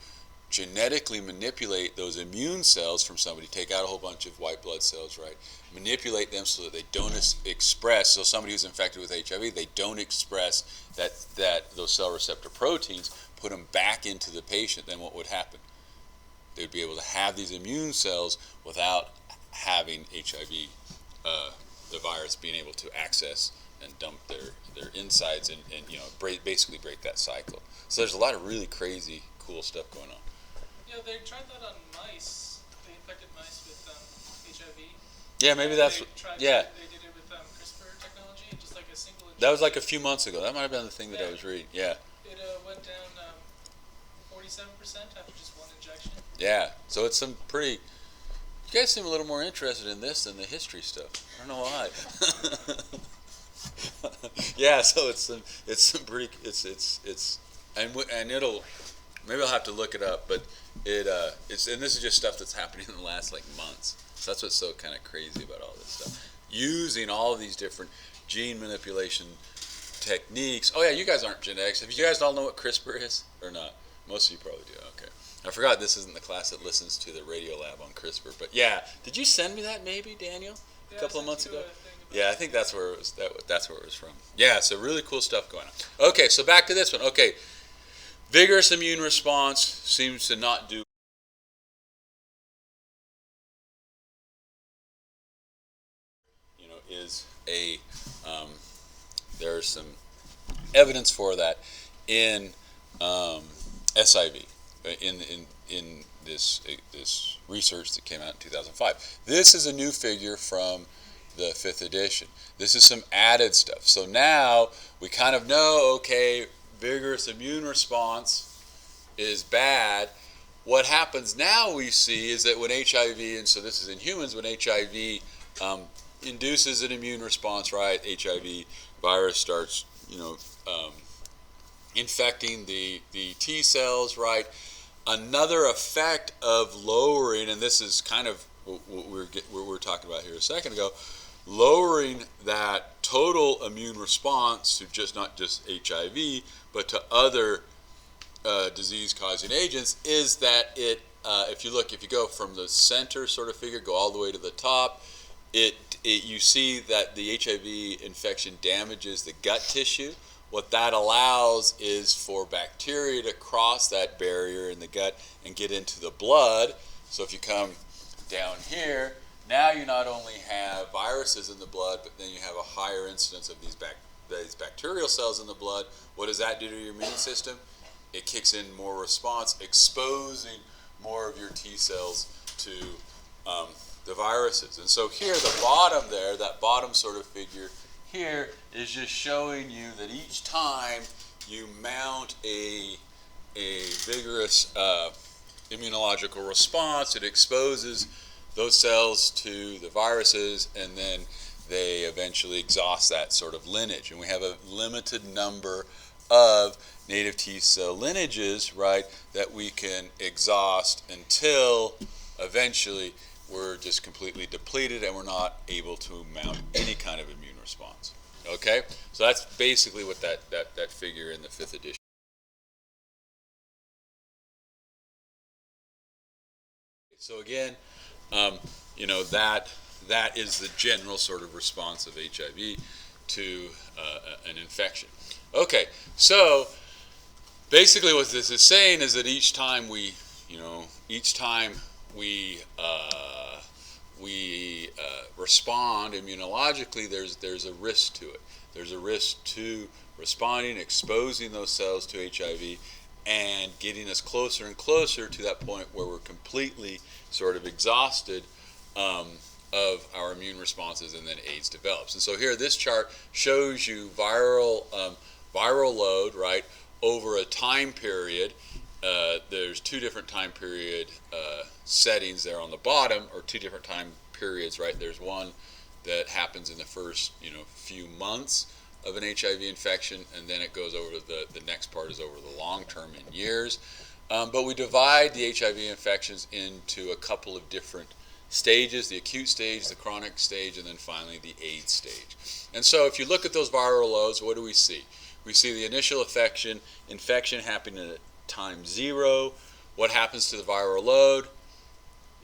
genetically manipulate those immune cells from somebody, take out a whole bunch of white blood cells, right? Manipulate them so that they don't express. So somebody who's infected with HIV, they don't express those cell receptor proteins. Put them back into the patient. Then what would happen? They would be able to have these immune cells without having HIV, the virus being able to access and dump their insides and basically break that cycle. So there's a lot of really crazy, cool stuff going on. Yeah, they tried that on mice. They infected mice with HIV. Yeah, maybe that's They tried yeah. They did it with CRISPR technology, just like a single injection. That was like a few months ago. That might have been the thing that I was reading. Yeah. It went down 47% after just one injection. Yeah. So it's some pretty. You guys seem a little more interested in this than the history stuff. I don't know why. Yeah. So it's some pretty. It's and it'll. Maybe I'll have to look it up, but it's and this is just stuff that's happening in the last like months. So that's what's so kind of crazy about all this stuff. Using all of these different gene manipulation techniques. Oh yeah, you guys aren't genetics. Have you guys all know what CRISPR is or not? Most of you probably do. Okay. I forgot this isn't the class that listens to the radio lab on CRISPR, but yeah, did you send me that maybe, Daniel, a couple of months ago? Yeah, I think that's where it was. That's where it was from. Yeah, so really cool stuff going on. Okay, so back to this one. Okay. Vigorous immune response seems to not do is a there's some evidence for that in SIV in this research that came out in 2005. This is a new figure from the 5th edition. This is some added stuff. So now we kind of know, okay, vigorous immune response is bad. What happens now we see is that when HIV, and so this is in humans, when HIV induces an immune response, right? HIV virus starts, infecting the T cells, right? Another effect of lowering, and this is kind of what we were talking about here a second ago, lowering that total immune response to not just HIV, but to other disease-causing agents, is that it, if you go from the center sort of figure, go all the way to the top, you see that the HIV infection damages the gut tissue. What that allows is for bacteria to cross that barrier in the gut and get into the blood. So if you come down here, now you not only have viruses in the blood, but then you have a higher incidence of these bacterial cells in the blood. What does that do to your immune system? It kicks in more response, exposing more of your T cells to the viruses. And so here, the bottom there, that bottom sort of figure here is just showing you that each time you mount a vigorous immunological response, it exposes those cells to the viruses, and then they eventually exhaust that sort of lineage. And we have a limited number of native T cell lineages, right, that we can exhaust until eventually we're just completely depleted and we're not able to mount any kind of immune response. Okay, so that's basically what that figure in the 5th edition. So again, that is the general sort of response of HIV to an infection. Okay, so basically what this is saying is that each time we respond immunologically, there's a risk to it. There's a risk to responding, exposing those cells to HIV, and getting us closer and closer to that point where we're completely sort of exhausted of our immune responses, and then AIDS develops. And so here, this chart shows you viral load, right, over a time period. There's 2 different time period settings there on the bottom, or 2 different time periods, right? There's one that happens in the first, few months of an HIV infection, and then it goes over to the next part is over the long term in years. But we divide the HIV infections into a couple of different stages: the acute stage, the chronic stage, and then finally the AIDS stage. And so if you look at those viral loads, what do we see? We see the initial infection happening at time 0. What happens to the viral load?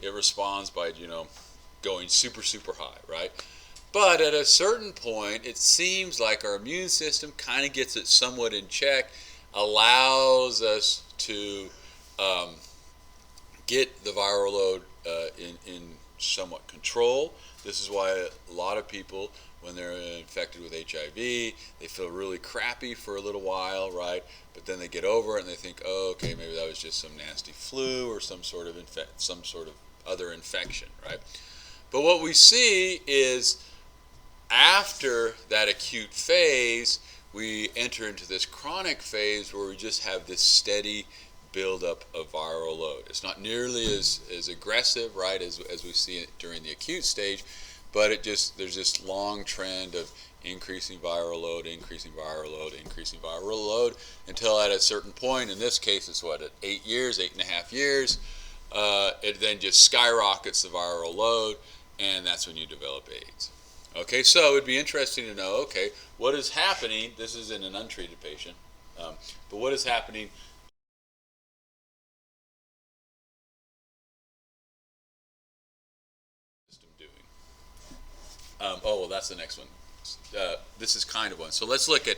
It responds by, going super, super high, right? But at a certain point, it seems like our immune system kind of gets it somewhat in check, allows us to get the viral load in somewhat control. This is why a lot of people, when they're infected with HIV, they feel really crappy for a little while, right? But then they get over it and they think, oh, okay, maybe that was just some nasty flu or some sort of other infection, right? But what we see is after that acute phase, we enter into this chronic phase where we just have this steady buildup of viral load. It's not nearly as aggressive, right, as we see it during the acute stage, but there's this long trend of increasing viral load, increasing viral load, increasing viral load, until at a certain point, in this case it's at 8 years, 8.5 years, it then just skyrockets the viral load, and that's when you develop AIDS. Okay, so it'd be interesting to know, okay, what is happening? This is in an untreated patient, but what is happening system doing? Well, that's the next one. This is kind of one. So let's look at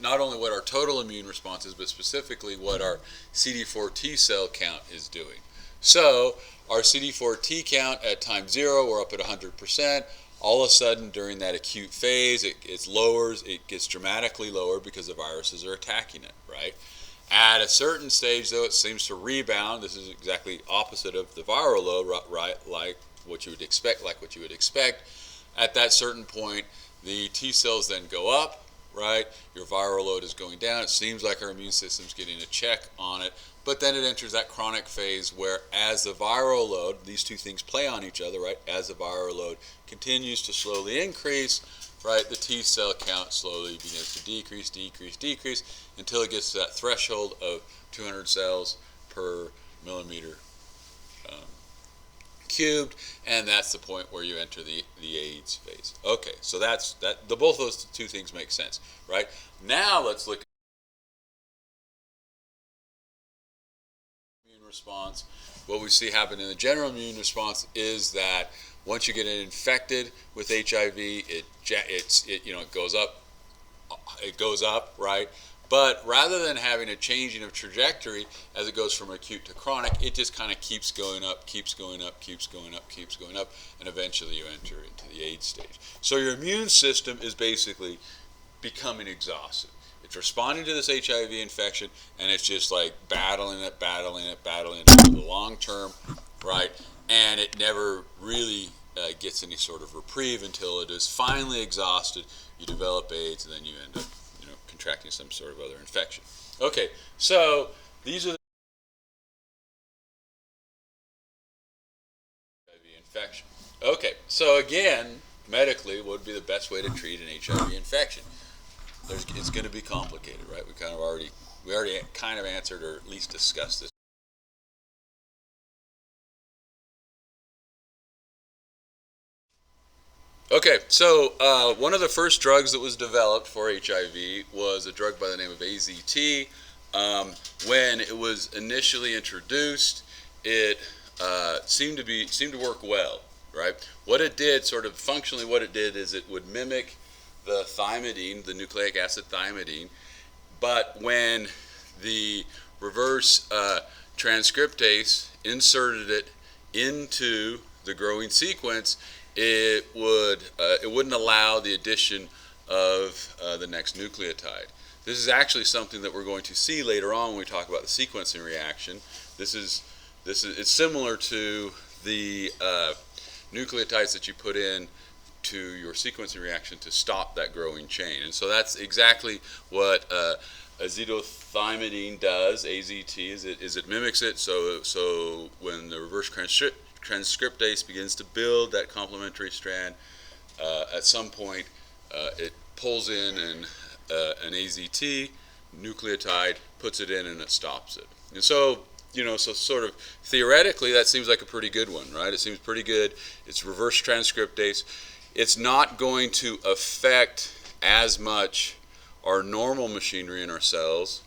not only what our total immune response is, but specifically what our CD4 T cell count is doing. So our CD4 T count at time 0, we're up at 100%. All of a sudden, during that acute phase, it gets dramatically lower because the viruses are attacking it, right? At a certain stage, though, it seems to rebound. This is exactly opposite of the viral load, right? Like what you would expect. At that certain point, the T cells then go up, right? Your viral load is going down. It seems like our immune system's getting a check on it. But then it enters that chronic phase where, as the viral load, these two things play on each other, right? As the viral load continues to slowly increase, right, the T cell count slowly begins to decrease until it gets to that threshold of 200 cells per millimeter cubed, and that's the point where you enter the AIDS phase. Okay, so both those two things make sense, right? Now let's look at immune response. What we see happen in the general immune response is that once you get infected with HIV, it goes up, right? But rather than having a changing of trajectory as it goes from acute to chronic, it just kind of keeps going up, and eventually you enter into the AIDS stage. So your immune system is basically becoming exhausted. It's responding to this HIV infection, and it's just like battling it for the long term, right? And it never really gets any sort of reprieve until it is finally exhausted. You develop AIDS, and then you end up contracting some sort of other infection. Okay, so these are the HIV infection. Okay, so again, medically, what would be the best way to treat an HIV infection? It's going to be complicated, right? We already kind of answered or at least discussed this. Okay, so one of the first drugs that was developed for HIV was a drug by the name of AZT. When it was initially introduced, it seemed to work well, right? What it did, sort of functionally, what it did is it would mimic the thymidine, the nucleic acid thymidine, but when the reverse transcriptase inserted it into the growing sequence, it wouldn't allow the addition of the next nucleotide. This is actually something that we're going to see later on when we talk about the sequencing reaction. It's similar to the nucleotides that you put in to your sequencing reaction to stop that growing chain. And so that's exactly what azidothiamidine does, AZT, is it mimics it. So when the reverse transcriptase begins to build that complementary strand, at some point it pulls in an AZT nucleotide, puts it in, and it stops it. And so, so sort of theoretically, that seems like a pretty good one, right? It seems pretty good. It's reverse transcriptase. It's not going to affect as much our normal machinery in our cells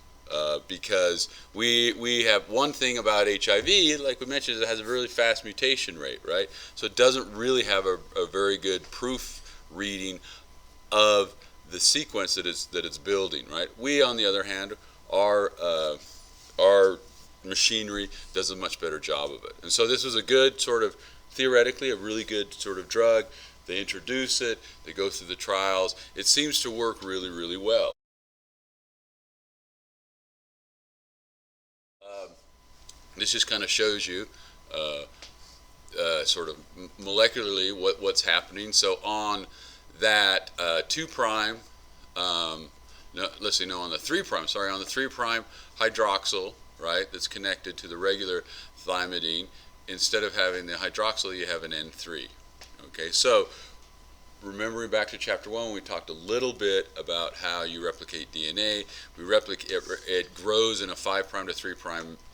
because we have one thing about HIV, like we mentioned, is it has a really fast mutation rate, right? So it doesn't really have a very good proof reading of the sequence that it's building, right? We, on the other hand, our machinery does a much better job of it. And so this is a good sort of, theoretically, a really good sort of drug. They introduce it, they go through the trials. It seems to work really, really well. This just kind of shows you sort of molecularly what's happening. So on that 2 prime, on the 3 prime, on the 3 prime hydroxyl, right, that's connected to the regular thymidine, instead of having the hydroxyl, you have an N3. Okay, so remembering back to chapter 1, we talked a little bit about how you replicate DNA. It grows in a 5' to 3'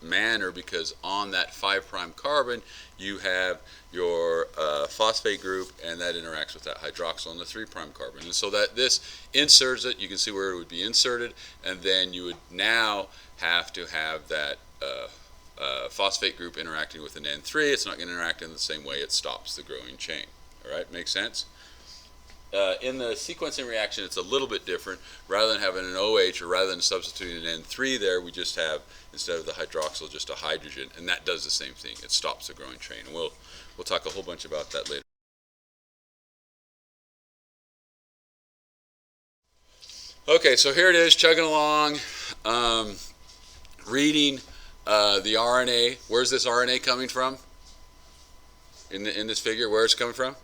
manner because on that 5' carbon you have your phosphate group, and that interacts with that hydroxyl on the 3' carbon. And so that this inserts it, you can see where it would be inserted, and then you would now have to have that phosphate group interacting with an N3. It's not going to interact in the same way. It stops the growing chain. All right, makes sense? In the sequencing reaction, it's a little bit different. Rather than having an OH, or rather than substituting an N3 there, we just have, instead of the hydroxyl, just a hydrogen, and that does the same thing. It stops the growing chain, and we'll talk a whole bunch about that later. Okay, so here it is, chugging along, reading the RNA. Where's this RNA coming from? In this figure, where it's coming from?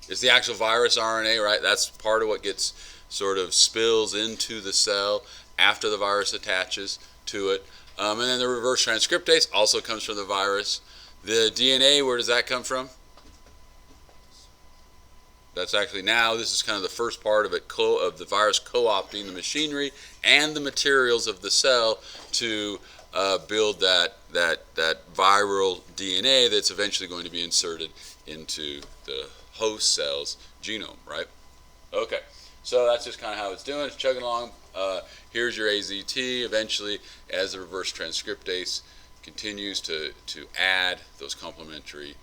It's the actual virus RNA, right? That's part of what gets sort of spills into the cell after the virus attaches to it. And then the reverse transcriptase also comes from the virus. The DNA, where does that come from? That's actually, now this is kind of the first part of it, of the virus co-opting the machinery and the materials of the cell to build that viral DNA that's eventually going to be inserted into the host cell's genome, right? Okay, so that's just kind of how it's doing. It's chugging along. Here's your AZT. Eventually, as the reverse transcriptase continues to add those complementary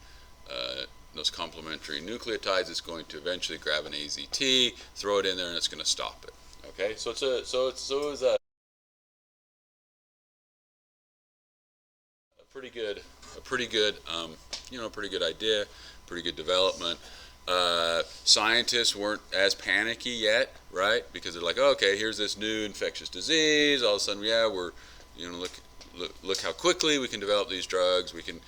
nucleotides, it's going to eventually grab an AZT, throw it in there, and it's going to stop it. Okay, so it's a pretty good idea, pretty good development. Scientists weren't as panicky yet, right? Because they're like, oh, okay, here's this new infectious disease. All of a sudden, yeah, we're, look how quickly we can develop these drugs. We can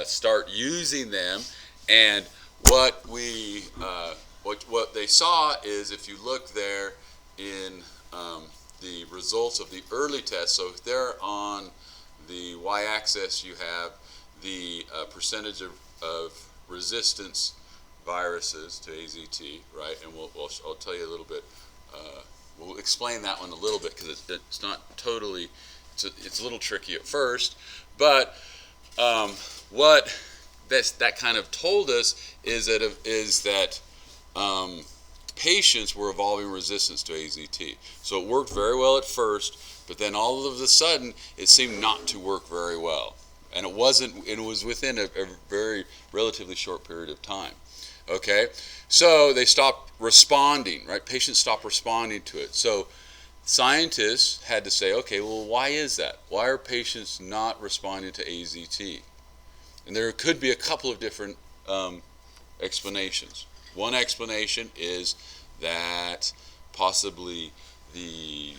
start using them. And what they saw is, if you look there in the results of the early tests, so there on the y-axis you have the percentage of resistance viruses to AZT, right? And I'll tell you a little bit. We'll explain that one a little bit because it's not totally. It's a little tricky at first, but what that kind of told us is that patients were evolving resistance to AZT. So it worked very well at first, but then all of a sudden it seemed not to work very well, and it wasn't. It was within a very relatively short period of time. Okay, so they stopped responding. Right, patients stopped responding to it. So scientists had to say, okay, well, why is that? Why are patients not responding to AZT? And there could be a couple of different explanations. One explanation is that possibly the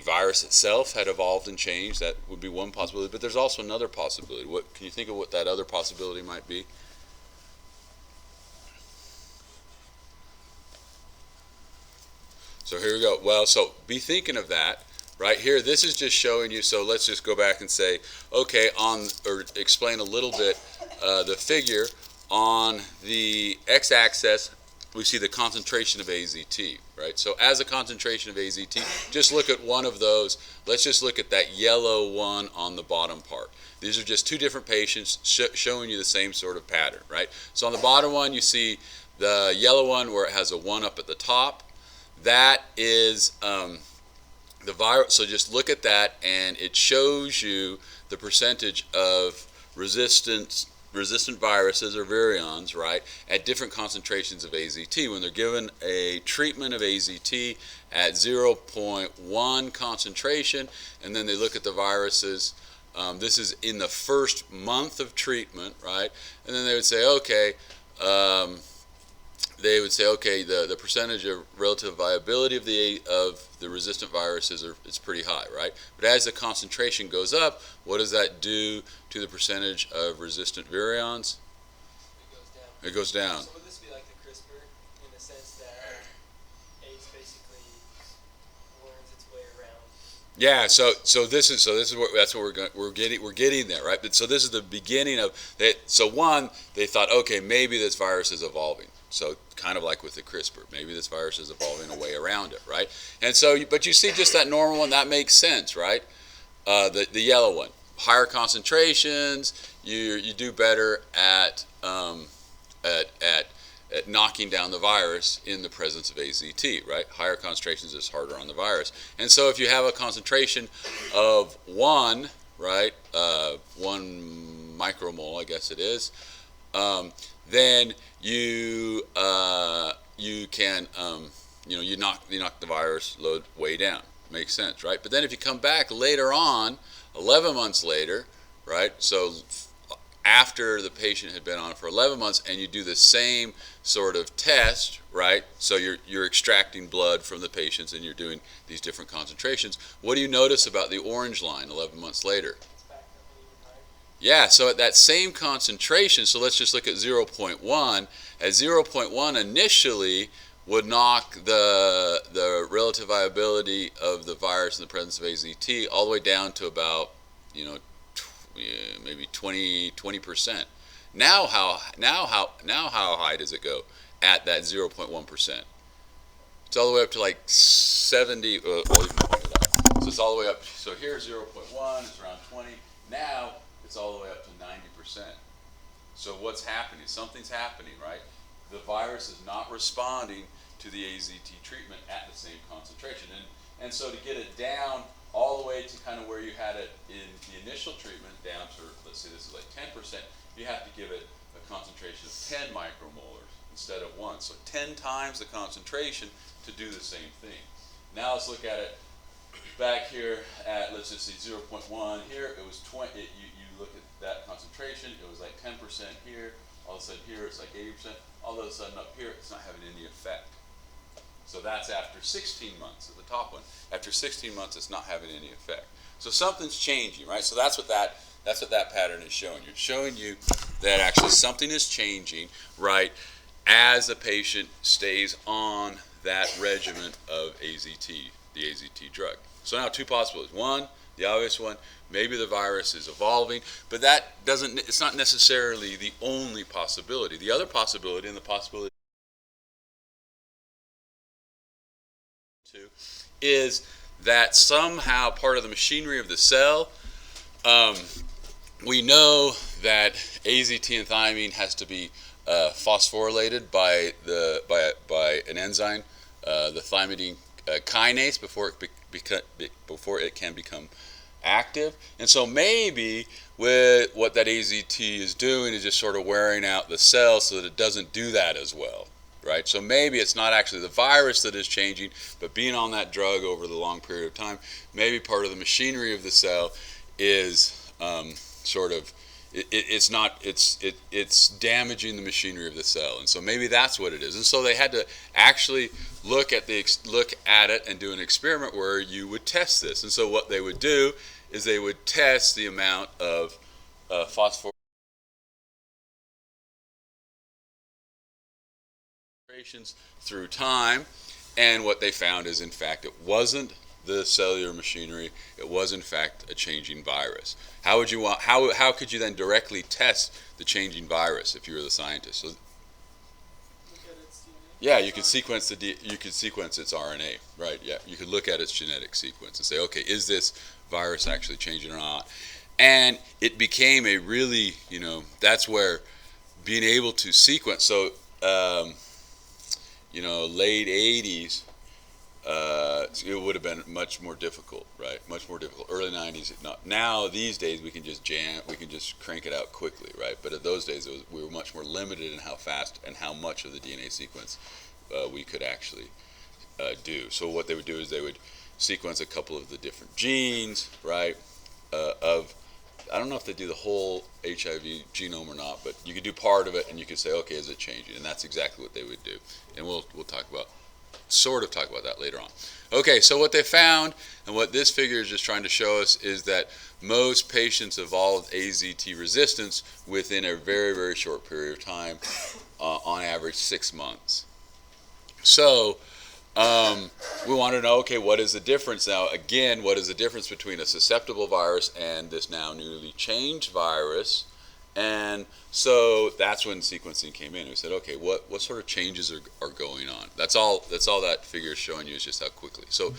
virus itself had evolved and changed. That would be one possibility. But there's also another possibility. What can you think of what that other possibility might be? So here we go. Well, so be thinking of that. Right here, this is just showing you, so let's just go back and say, okay, or explain a little bit the figure. On the x-axis, we see the concentration of AZT, right? So as a concentration of AZT, just look at one of those. Let's just look at that yellow one on the bottom part. These are just two different patients showing you the same sort of pattern, right? So on the bottom one, you see the yellow one where it has a 1 up at the top. That is the virus. So just look at that, and it shows you the percentage of resistant viruses or virions, right, at different concentrations of AZT. When they're given a treatment of AZT at 0.1 concentration, and then they look at the viruses. This is in the first month of treatment, right? And then they would say, okay. The percentage of relative viability of the resistant viruses is pretty high, right? But as the concentration goes up, what does that do to the percentage of resistant virions? It goes down. It goes down. So would this be like the CRISPR in the sense that AIDS basically learns its way around? Yeah. So this is what we're getting there, right? But so this is the beginning of that. So one, they thought, okay, maybe this virus is evolving. So kind of like with the CRISPR, maybe this virus is evolving a way around it, right? And so, but you see just that normal one, that makes sense, right? The yellow one, higher concentrations, you do better at knocking down the virus in the presence of AZT, right? Higher concentrations is harder on the virus. And so if you have a concentration of 1, right, 1 micromole, I guess it is, then you can you knock the virus load way down. Makes sense, right? But then if you come back later on, 11 months later, right? So after the patient had been on for 11 months, and you do the same sort of test, right? So you're extracting blood from the patients, and you're doing these different concentrations. What do you notice about the orange line 11 months later? Yeah, so at that same concentration, so let's just look at 0.1. At 0.1 initially would knock the relative viability of the virus in the presence of AZT all the way down to about, maybe 20%. Now how high does it go at that 0.1%? It's all the way up to like 70. So it's all the way up. So here's 0.1. It's around 20. Now it's all the way up to 90%. So what's happening? Something's happening, right? The virus is not responding to the AZT treatment at the same concentration. And so to get it down all the way to kind of where you had it in the initial treatment, down to, let's say this is like 10%, you have to give it a concentration of 10 micromolars instead of 1. So 10 times the concentration to do the same thing. Now let's look at it back here at, let's just see, 0.1 here. It was 20. You look at that concentration. It was like 10% here. All of a sudden here it's like 80%. All of a sudden up here it's not having any effect. So that's after 16 months at the top one. After 16 months it's not having any effect. So something's changing, right? So that's what that pattern is showing you. It's showing you that actually something is changing, right, as the patient stays on that regimen of AZT, the AZT drug. So now two possibilities. One, the obvious one. Maybe the virus is evolving, but that doesn't, it's not necessarily the only possibility. The other possibility, and the possibility is that somehow part of the machinery of the cell, we know that AZT and thymine has to be phosphorylated by an enzyme, the thymidine kinase, before it can become active. And so maybe with what that AZT is doing is just sort of wearing out the cell so that it doesn't do that as well. Right? So maybe it's not actually the virus that is changing, but being on that drug over the long period of time, maybe part of the machinery of the cell is it's damaging the machinery of the cell, and so maybe that's what it is. And so they had to actually look at it and do an experiment where you would test this. And so what they would do is they would test the amount of phosphorus through time, and what they found is, in fact, it wasn't the cellular machinery, it was in fact a changing virus. How could you then directly test the changing virus if you were the scientist? So, Look at its DNA. yeah, you could sequence its RNA, right? Yeah, you could look at its genetic sequence and say, okay, is this virus actually changing or not? And it became a really, that's where being able to sequence. So late 80s, it would have been much more difficult, right? Much more difficult. Early 90s, not. Now, these days, we can just crank it out quickly, right? But at those days, we were much more limited in how fast and how much of the DNA sequence we could actually do. So what they would do is they would sequence a couple of the different genes, right? I don't know if they do the whole HIV genome or not, but you could do part of it, and you could say, okay, is it changing? And that's exactly what they would do. And we'll talk about that later on. Okay, so what they found, and what this figure is just trying to show us, is that most patients evolved AZT resistance within a very, very short period of time, on average 6 months. So we want to know, okay, what is the difference now? Again, what is the difference between a susceptible virus and this now newly changed virus? And so that's when sequencing came in. We said, okay, what sort of changes are going on? That's all that figure is showing you, is just how quickly. So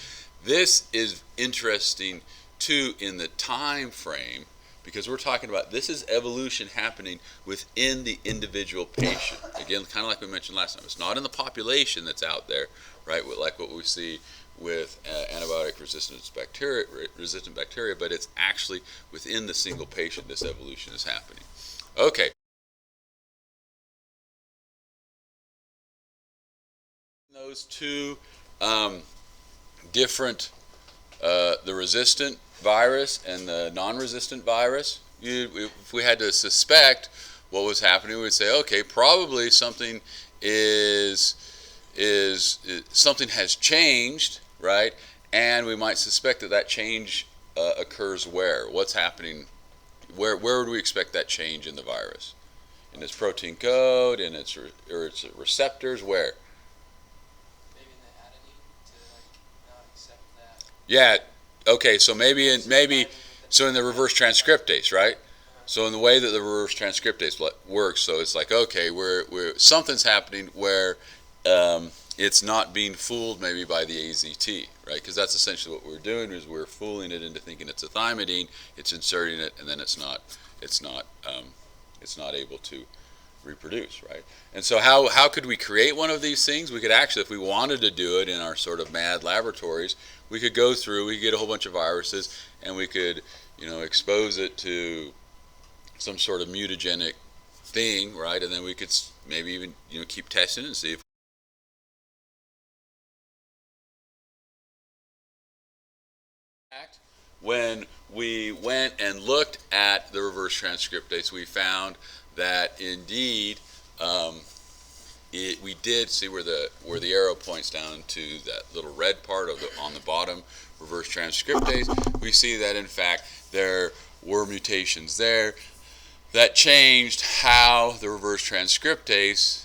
this is interesting too in the time frame, because we're talking about, this is evolution happening within the individual patient. Again, kind of like we mentioned last time, it's not in the population that's out there, right? Like what we see with antibiotic resistant bacteria, but it's actually within the single patient this evolution is happening. Okay. Those two different, the resistant virus and the non-resistant virus, if we had to suspect what was happening, we would say, okay, probably something something has changed, right? And we might suspect that change occurs where? What's happening? Where would we expect that change in the virus? In its protein code, in its receptors, where? Maybe in the adenine to not accept that. Yeah. Okay. So maybe in the reverse transcriptase, right? So in the way that the reverse transcriptase works, so it's like, okay, something's happening where it's not being fooled maybe by the AZT, right? Because that's essentially what we're doing, is we're fooling it into thinking it's a thymidine, it's inserting it, and then it's not able to reproduce, right? And so how could we create one of these things? We could actually, if we wanted to do it in our sort of mad laboratories, we could go through, we could get a whole bunch of viruses, and we could, expose it to some sort of mutagenic thing, right? And then we could maybe even, keep testing and see if when we went and looked at the reverse transcriptase, we found that indeed we did see where the arrow points down to that little red part on the bottom, reverse transcriptase. We see that in fact there were mutations there that changed how the reverse transcriptase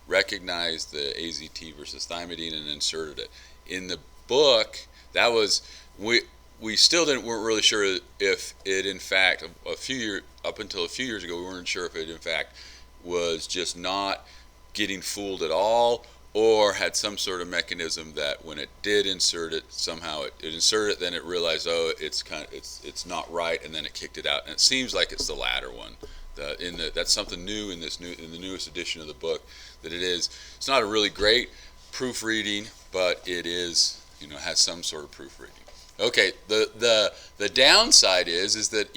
recognized the AZT versus thymidine and inserted it in the book, that was we still weren't really sure if it in fact up until a few years ago we weren't sure if it in fact was just not getting fooled at all, or had some sort of mechanism that when it did insert it, somehow it inserted it, then it realized, oh, it's not right, and then it kicked it out. And it seems like it's the latter one. That's something new in the newest edition of the book, that it's not a really great proofreading, but it is, has some sort of proofreading. Okay, the downside is that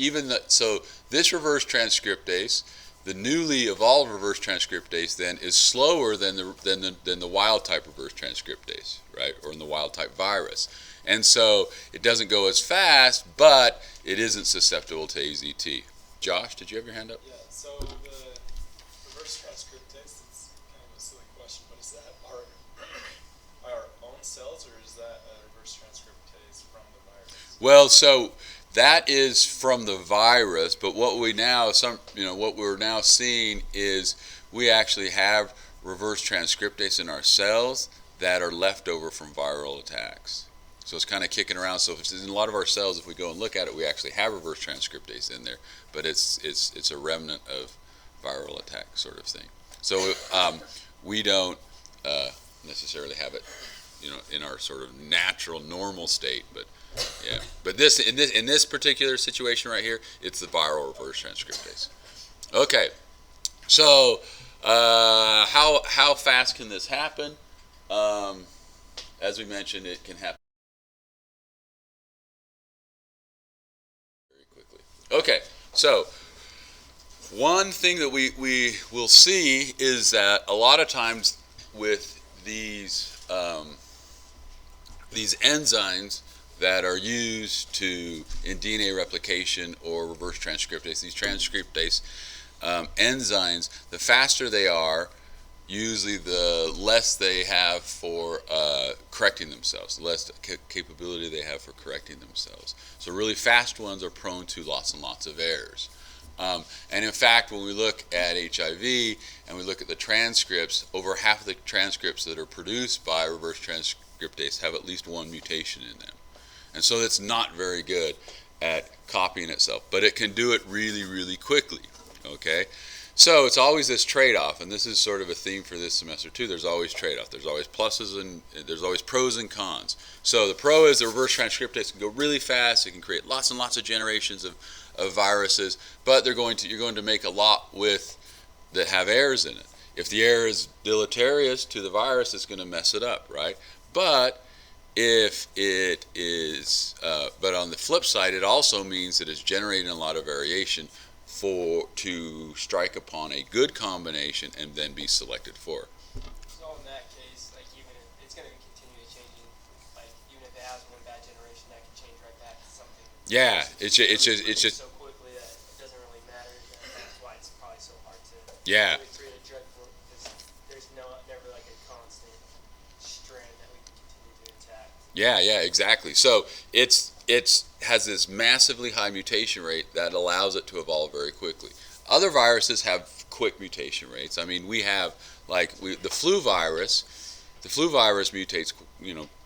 so this reverse transcriptase, the newly evolved reverse transcriptase, then is slower than the wild type reverse transcriptase, right, or in the wild type virus, and so it doesn't go as fast, but it isn't susceptible to AZT. Josh, did you have your hand up? Yeah, so the reverse transcriptase, it's kind of a silly question, but is that our own cells, or is that a reverse transcriptase from the virus? Well, so that is from the virus, but what we're now seeing is we actually have reverse transcriptase in our cells that are left over from viral attacks. So it's kind of kicking around. So if in a lot of our cells, if we go and look at it, we actually have reverse transcriptase in there, but it's a remnant of viral attack sort of thing. So we don't necessarily have it, in our sort of natural normal state, but yeah. But in this particular situation right here, it's the viral reverse transcriptase. Okay, so how fast can this happen? As we mentioned, it can happen very quickly. Okay, so one thing that we will see is that a lot of times with these enzymes that are used in DNA replication or reverse transcriptase, these transcriptase enzymes, the faster they are, usually the less they have for correcting themselves, the less capability they have for correcting themselves. So really fast ones are prone to lots and lots of errors. And in fact, when we look at HIV and we look at the transcripts, over half of the transcripts that are produced by reverse transcriptase have at least one mutation in them. And so it's not very good at copying itself, but it can do it really, really quickly. Okay? So it's always this trade-off, and this is sort of a theme for this semester too. There's always trade-off. There's always pluses and there's always pros and cons. So the pro is the reverse transcriptase can go really fast. It can create lots and lots of generations of viruses, but you're going to make a lot that have errors in it. If the error is deleterious to the virus, it's going to mess it up, right? But if it is, but on the flip side, it also means that it's generating a lot of variation to strike upon a good combination and then be selected for. So in that case, like even if it's going to continue changing, like even if it has one bad generation, that can change right back to something. Yeah, it's just so quickly that it doesn't really matter. That's why it's probably so hard to yeah. really create a drug for, because there's never like a constant strand that we can continue to attack. Yeah, exactly. So it has this massively high mutation rate that allows it to evolve very quickly. Other viruses have quick mutation rates. I mean, we have the flu virus. The flu virus mutates,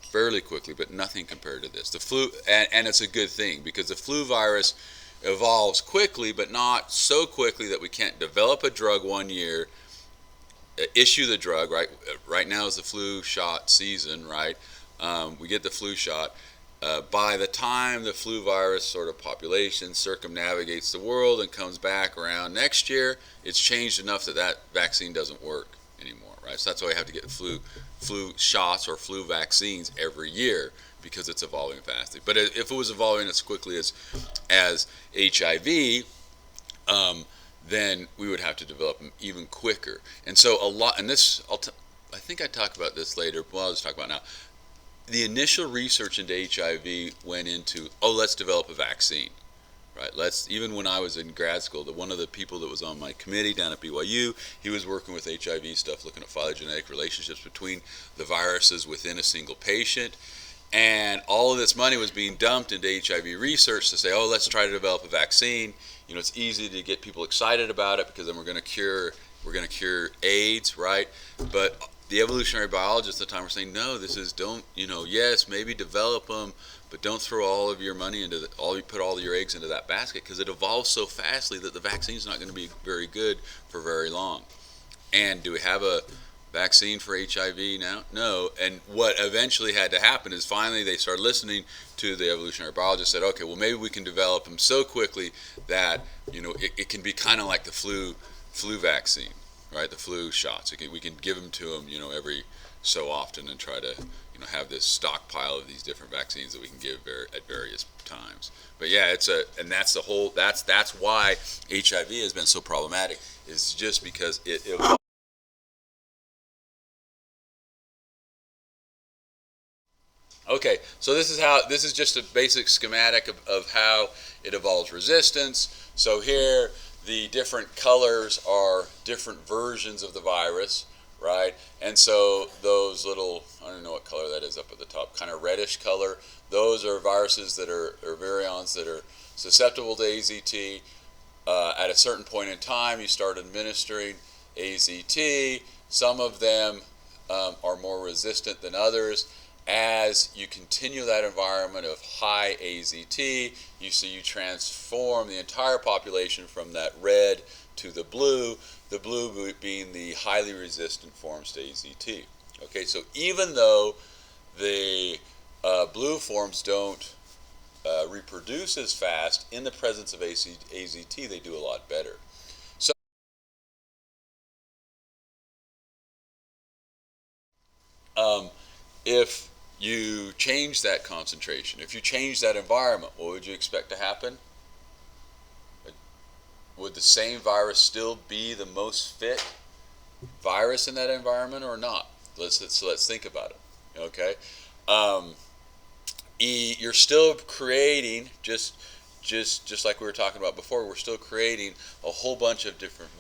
fairly quickly, but nothing compared to this. The flu, and it's a good thing because the flu virus evolves quickly, but not so quickly that we can't develop a drug 1 year, issue the drug. Right now is the flu shot season, right? We get the flu shot. By the time the flu virus sort of population circumnavigates the world and comes back around next year, it's changed enough that vaccine doesn't work anymore, right? So that's why we have to get flu shots or flu vaccines every year, because it's evolving fastly. But if it was evolving as quickly as HIV, then we would have to develop them even quicker. And so I think I talk about this later, well, I'll just talk about it now. The initial research into HIV went into, let's develop a vaccine, right? Even when I was in grad school, one of the people that was on my committee down at BYU, he was working with HIV stuff, looking at phylogenetic relationships between the viruses within a single patient. And all of this money was being dumped into HIV research to say, let's try to develop a vaccine. It's easy to get people excited about it because then we're going to cure AIDS, right? But the evolutionary biologists at the time were saying, no, this is, don't, yes, maybe develop them, but don't throw all of your money into put all your eggs into that basket, because it evolves so fastly that the vaccine's not going to be very good for very long. And do we have a vaccine for HIV now? No. And what eventually had to happen is finally they started listening to the evolutionary biologists, said, okay, well, maybe we can develop them so quickly that it can be kind of like the flu vaccine, right? The flu shots. We can give them to them every so often and try to have this stockpile of these different vaccines that we can give at various times. But yeah, and that's the whole. That's why HIV has been so problematic. Is just because it evolved. Okay, so this is just a basic schematic of how it evolves resistance. So here, the different colors are different versions of the virus, right? And so those little, I don't know what color that is up at the top, kind of reddish color, those are viruses that are virions that are susceptible to AZT. At a certain point in time, you start administering AZT. Some of them are more resistant than others. As you continue that environment of high AZT, you transform the entire population from that red to the blue being the highly resistant forms to AZT. Okay, so even though the blue forms don't reproduce as fast, in the presence of AZT, they do a lot better. So if you change that concentration, if you change that environment, what would you expect to happen? Would the same virus still be the most fit virus in that environment or not? Let's think about it. Okay, you're still creating just like we were talking about before. We're still creating a whole bunch of different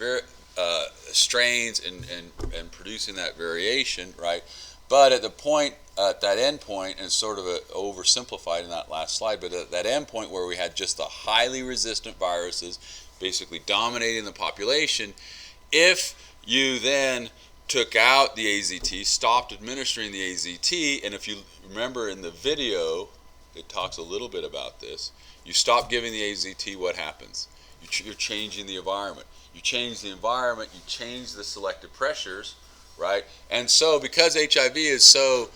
strains and producing that variation, right? But at that end point, and it's sort of oversimplified in that last slide, but at that end point where we had just the highly resistant viruses basically dominating the population, if you then took out the AZT, stopped administering the AZT, and if you remember in the video, it talks a little bit about this, you stop giving the AZT, what happens? You're changing the environment. You change the environment, you change the selective pressures, right? And so because HIV is so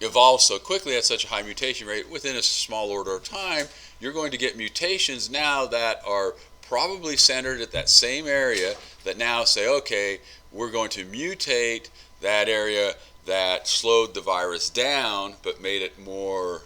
evolved so quickly at such a high mutation rate, within a small order of time, you're going to get mutations now that are probably centered at that same area that now say, okay, we're going to mutate that area that slowed the virus down but made it more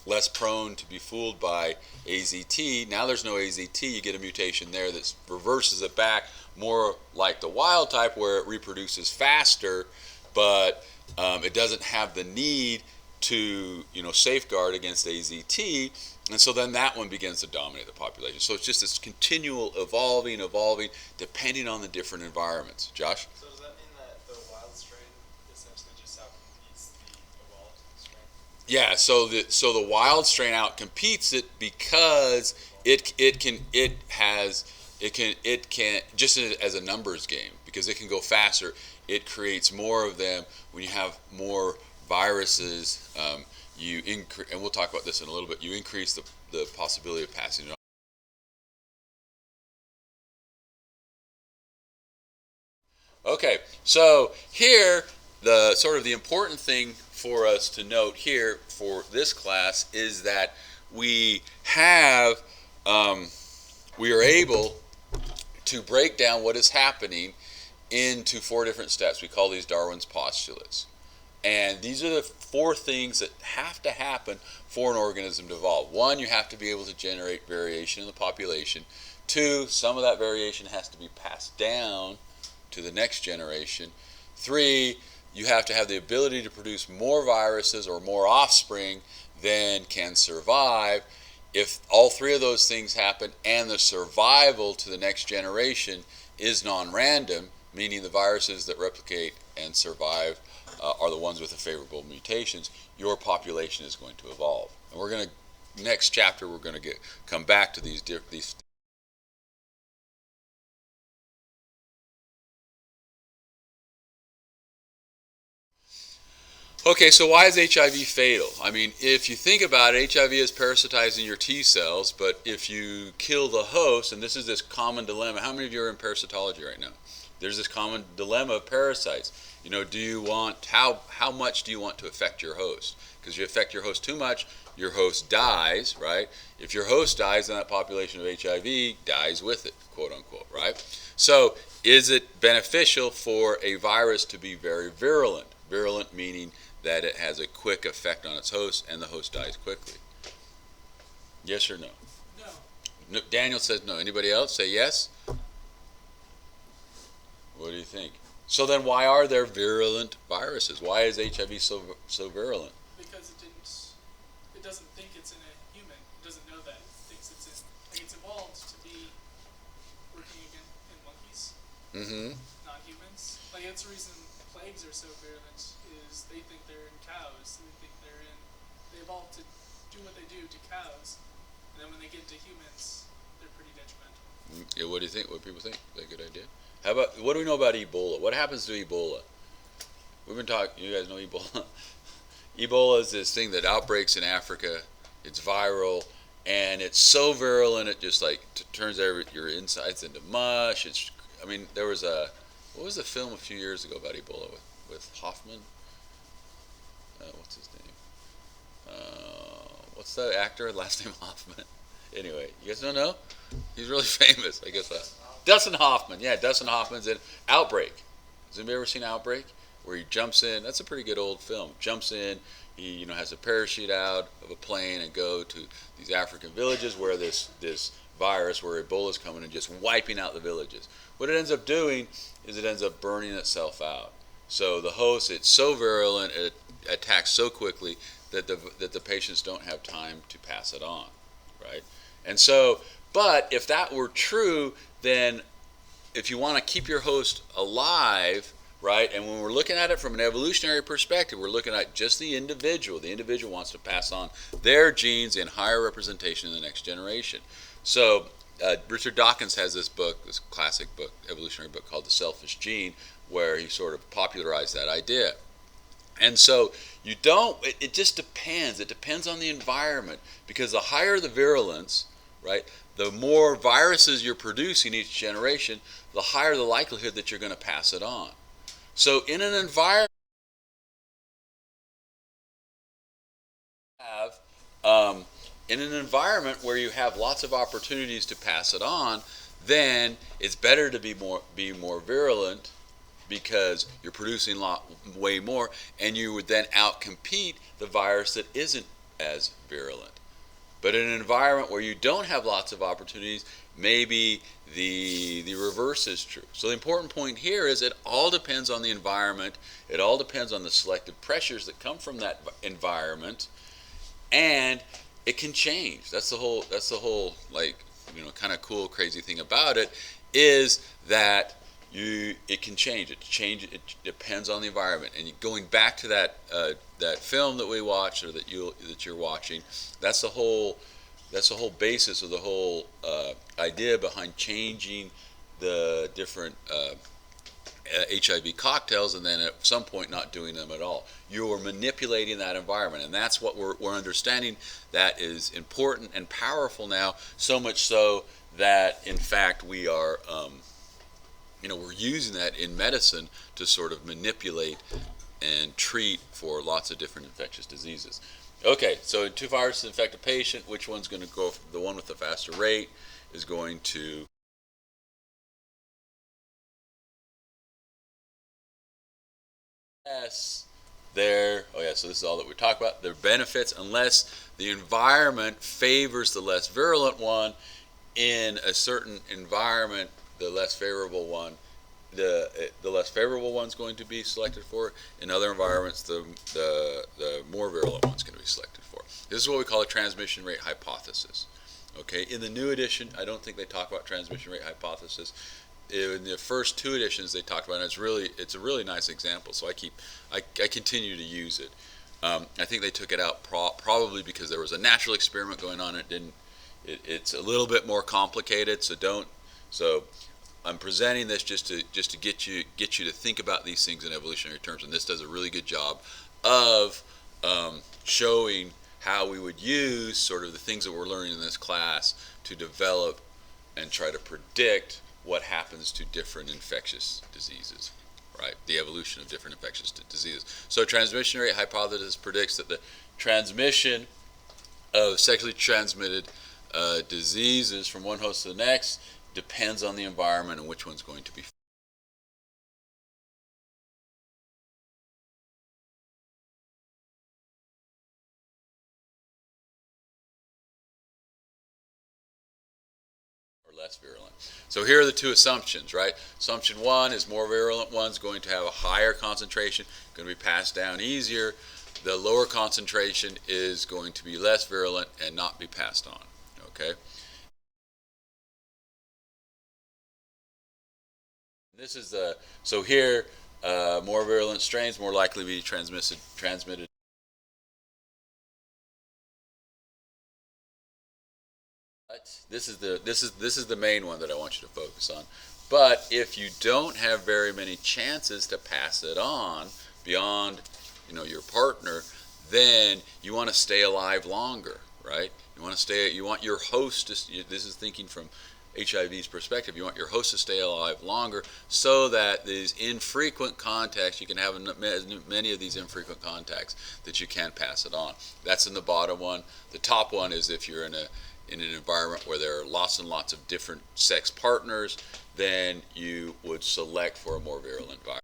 less prone to be fooled by AZT. Now there's no AZT, you get a mutation there that reverses it back more like the wild type where it reproduces faster, but it doesn't have the need to safeguard against AZT, and so then that one begins to dominate the population. So it's just this continual evolving, depending on the different environments. Josh? So does that mean that the wild strain essentially just outcompetes the evolved strain? Yeah. So the wild strain outcompetes it because it can just as a numbers game, because it can go faster. It creates more of them. When you have more viruses, you increase, and we'll talk about this in a little bit, you increase the possibility of passing it on. Okay, so here, the important thing for us to note here for this class is that we are able to break down what is happening into 4 different steps. We call these Darwin's postulates. And these are the 4 things that have to happen for an organism to evolve. 1, you have to be able to generate variation in the population. 2, some of that variation has to be passed down to the next generation. 3, you have to have the ability to produce more viruses or more offspring than can survive. If all 3 of those things happen and the survival to the next generation is non-random, meaning the viruses that replicate and survive are the ones with the favorable mutations, your population is going to evolve. And we're going to, next chapter, we're going to come back to these Okay, so why is HIV fatal? I mean, if you think about it, HIV is parasitizing your T cells, but if you kill the host, and this is this common dilemma, how many of you are in parasitology right now? There's this common dilemma of parasites. You know, how much do you want to affect your host? Because if you affect your host too much, your host dies, right? If your host dies, then that population of HIV dies with it, quote unquote, right? So is it beneficial for a virus to be very virulent? Virulent meaning that it has a quick effect on its host and the host dies quickly. Yes or no? No. Daniel says no. Anybody else say yes? What do you think? So then why are there virulent viruses? Why is HIV so virulent? Because it doesn't think it's in a human. It doesn't know that. It thinks it's in, like it's evolved to be working in monkeys, not humans. Like that's the reason plagues are so virulent, is they think they're in cows. They evolved to do what they do to cows. And then when they get to humans, they're pretty detrimental. Yeah, what do you think? What do people think? Is that a good idea? How about, what do we know about Ebola? What happens to Ebola? We've been talking, you guys know Ebola? Ebola is this thing that outbreaks in Africa. It's viral, and it's so virulent it just like turns your insides into mush. There was what was the film a few years ago about Ebola with Hoffman? What's his name? What's the actor? Last name Hoffman. Anyway, you guys don't know? He's really famous, I guess. Dustin Hoffman. Yeah, Dustin Hoffman's in Outbreak. Has anybody ever seen Outbreak? Where he jumps in. That's a pretty good old film. Jumps in. He has a parachute out of a plane and go to these African villages where this virus, where Ebola's coming and just wiping out the villages. What it ends up doing is it ends up burning itself out. So the host, it's so virulent, it attacks so quickly that the patients don't have time to pass it on, right? And so, but if that were true, then if you want to keep your host alive, right, and when we're looking at it from an evolutionary perspective, we're looking at just the individual. The individual wants to pass on their genes in higher representation in the next generation. So Richard Dawkins has this book, this classic book, evolutionary book called The Selfish Gene, where he sort of popularized that idea. And so it just depends. It depends on the environment, because the higher the virulence, right, the more viruses you're producing each generation, the higher the likelihood that you're going to pass it on. So in an environment where you have lots of opportunities to pass it on, then it's better to be more virulent, because you're producing way more, and you would then outcompete the virus that isn't as virulent. But in an environment where you don't have lots of opportunities, maybe the reverse is true. So the important point here is it all depends on the environment. It all depends on the selective pressures that come from that environment, and it can change. That's the whole kind of cool, crazy thing about it, is that it can change. It depends on the environment. And going back to that film that we watched, or that you're watching, that's the whole basis of the whole idea behind changing the different HIV cocktails, and then at some point not doing them at all. You're manipulating that environment, and that's what we're understanding that is important and powerful now. So much so that in fact we are. We're using that in medicine to sort of manipulate and treat for lots of different infectious diseases. Okay, so two viruses infect a patient. Which one's going to go? The one with the faster rate is going to. Yes, so this is all that we talk about. Their benefits, unless the environment favors the less virulent one. In a certain environment, the less favorable one, the less favorable one's going to be selected for. In other environments, the more virulent one's going to be selected for. This is what we call a transmission rate hypothesis. Okay, in the new edition, I don't think they talk about transmission rate hypothesis. In the first two editions, they talked about it. It's a really nice example. So I continue to use it. I think they took it out probably because there was a natural experiment going on. It's a little bit more complicated. So I'm presenting this just to get you to think about these things in evolutionary terms, and this does a really good job of showing how we would use sort of the things that we're learning in this class to develop and try to predict what happens to different infectious diseases, right? The evolution of different infectious diseases. So transmission rate hypothesis predicts that the transmission of sexually transmitted diseases from one host to the next depends on the environment and which one's going to be. Or less virulent. So here are the two assumptions, right? Assumption one is more virulent one's going to have a higher concentration, going to be passed down easier. The lower concentration is going to be less virulent and not be passed on, okay? This is the, so here, more virulent strains more likely to be transmitted. This is the main one that I want you to focus on. But if you don't have very many chances to pass it on beyond, your partner, then you want to stay alive longer, right? You want your host to, this is thinking from HIV's perspective, you want your host to stay alive longer so that these infrequent contacts, you can have as many of these infrequent contacts that you can pass it on. That's in the bottom one. The top one is if you're in an environment where there are lots and lots of different sex partners, then you would select for a more virulent virus.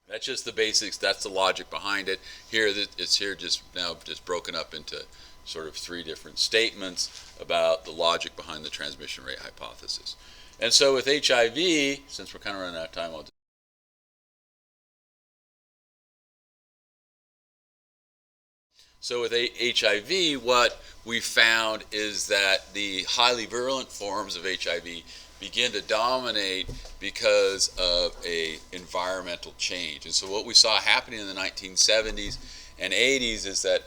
That's just the basics. That's the logic behind it. Here, it's here just broken up into sort of three different statements about the logic behind the transmission rate hypothesis. And so with HIV, since we're kind of running out of time, So with HIV, what we found is that the highly virulent forms of HIV begin to dominate because of a environmental change. And so what we saw happening in the 1970s and 80s is that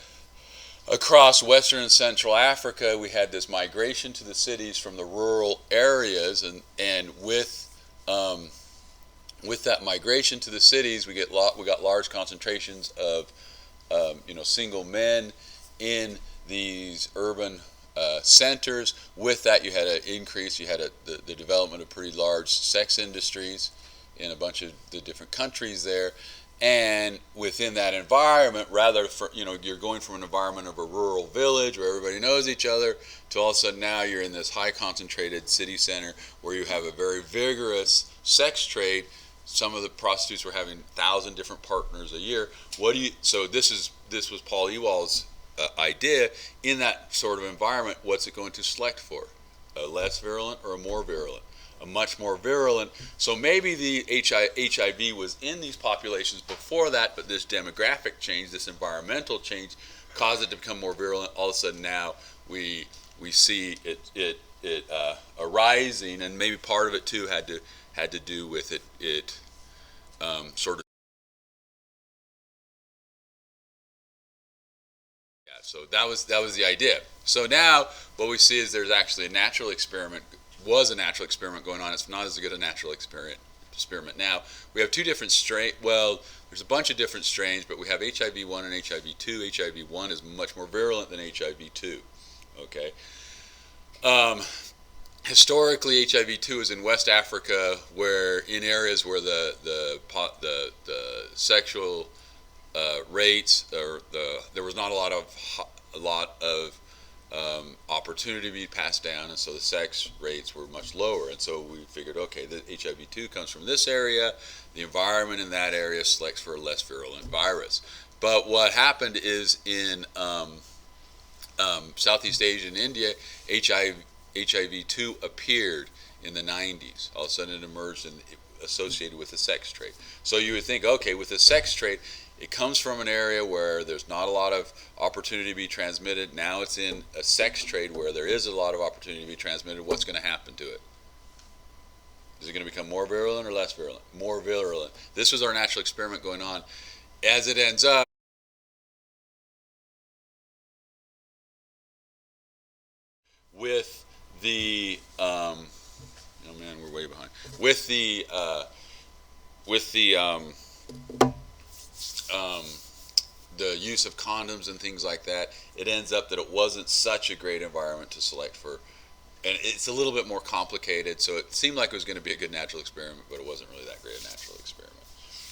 across Western and Central Africa, we had this migration to the cities from the rural areas, and with that migration to the cities, we got large concentrations of single men in these urban centers. With that, you had an increase. You had the development of pretty large sex industries in a bunch of the different countries there. And within that environment, you're going from an environment of a rural village where everybody knows each other to all of a sudden now you're in this high concentrated city center where you have a very vigorous sex trade. Some of the prostitutes were having 1,000 different partners a year. So this was Paul Ewald's idea. In that sort of environment, what's it going to select for? A less virulent or a more virulent? A much more virulent. So maybe the HIV was in these populations before that, but this demographic change, this environmental change, caused it to become more virulent. All of a sudden now we see it arising, and maybe part of it too had to do with it sort of. Yeah, so that was the idea. So now what we see is there's actually a natural experiment going on. It's not as good a natural experiment now. We have two different strains. Well, there's a bunch of different strains, but we have HIV-1 and HIV-2. HIV-1 is much more virulent than HIV-2. Okay. Historically, HIV-2 is in West Africa, where in areas where the sexual rates there was not a lot of opportunity to be passed down, and so the sex rates were much lower. And so we figured, okay, the HIV-2 comes from this area. The environment in that area selects for a less virulent virus. But what happened is in Southeast Asia and India, HIV-2 appeared in the 90s. All of a sudden it emerged and associated with the sex trade. So you would think, okay, with the sex trade, it comes from an area where there's not a lot of opportunity to be transmitted. Now it's in a sex trade where there is a lot of opportunity to be transmitted. What's going to happen to it? Is it going to become more virulent or less virulent? More virulent. This was our natural experiment going on. As it ends up, with the oh man, we're way behind. With the with the use of condoms and things like that, it ends up that it wasn't such a great environment to select for. And it's a little bit more complicated, so it seemed like it was going to be a good natural experiment, but it wasn't really that great a natural experiment.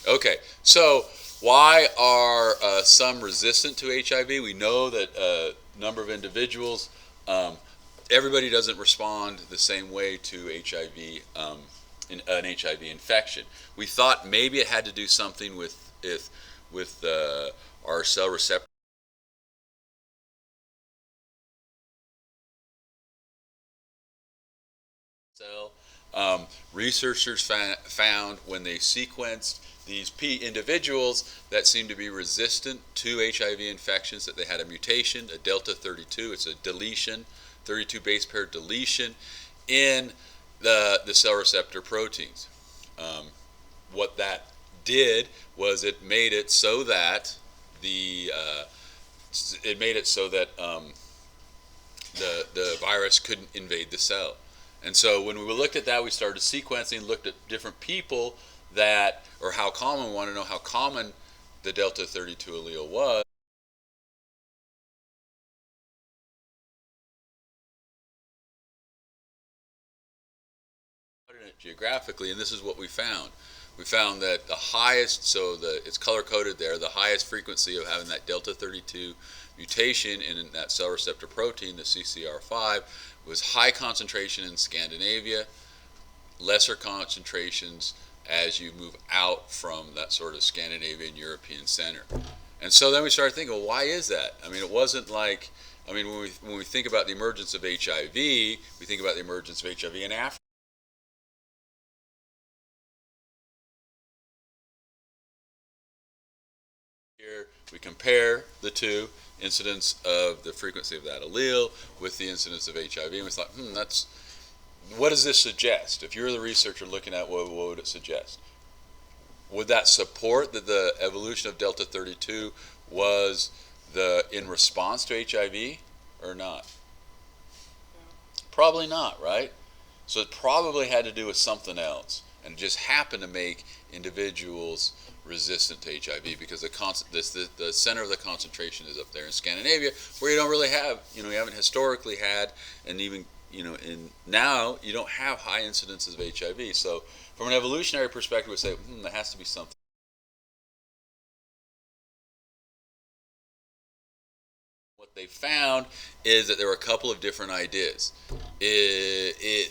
Okay, so why are some resistant to HIV? We know that a number of individuals, everybody doesn't respond the same way to HIV, an HIV infection. We thought maybe it had to do something with our cell receptor. Cell. Researchers found when they sequenced these individuals that seemed to be resistant to HIV infections that they had a mutation, a delta 32. It's a deletion, 32 base pair deletion in the cell receptor proteins. What that did was it made it so that the virus couldn't invade the cell. And so when we looked at that, we started sequencing, looked at different people that, or how common, we want to know how common the delta 32 allele was. Geographically, and this is what we found. We found that the highest, so it's color coded there, the highest frequency of having that delta 32 mutation in that cell receptor protein, the CCR5, was high concentration in Scandinavia, lesser concentrations as you move out from that sort of Scandinavian European center. And so then we started thinking, well, why is that? I mean, it wasn't like, I mean, when we think about the emergence of HIV, we think about the emergence of HIV in Africa. Here we compare the two, incidence of the frequency of that allele with the incidence of HIV, and we thought, what does this suggest? If you're the researcher looking at what would it suggest? Would that support that the evolution of delta 32 was in response to HIV or not? Probably not, right? So it probably had to do with something else, and it just happened to make individuals resistant to HIV because the center of the concentration is up there in Scandinavia, where you don't really have, you haven't historically had, and even, now you don't have high incidences of HIV. So from an evolutionary perspective, we say, there has to be something. What they found is that there were a couple of different ideas.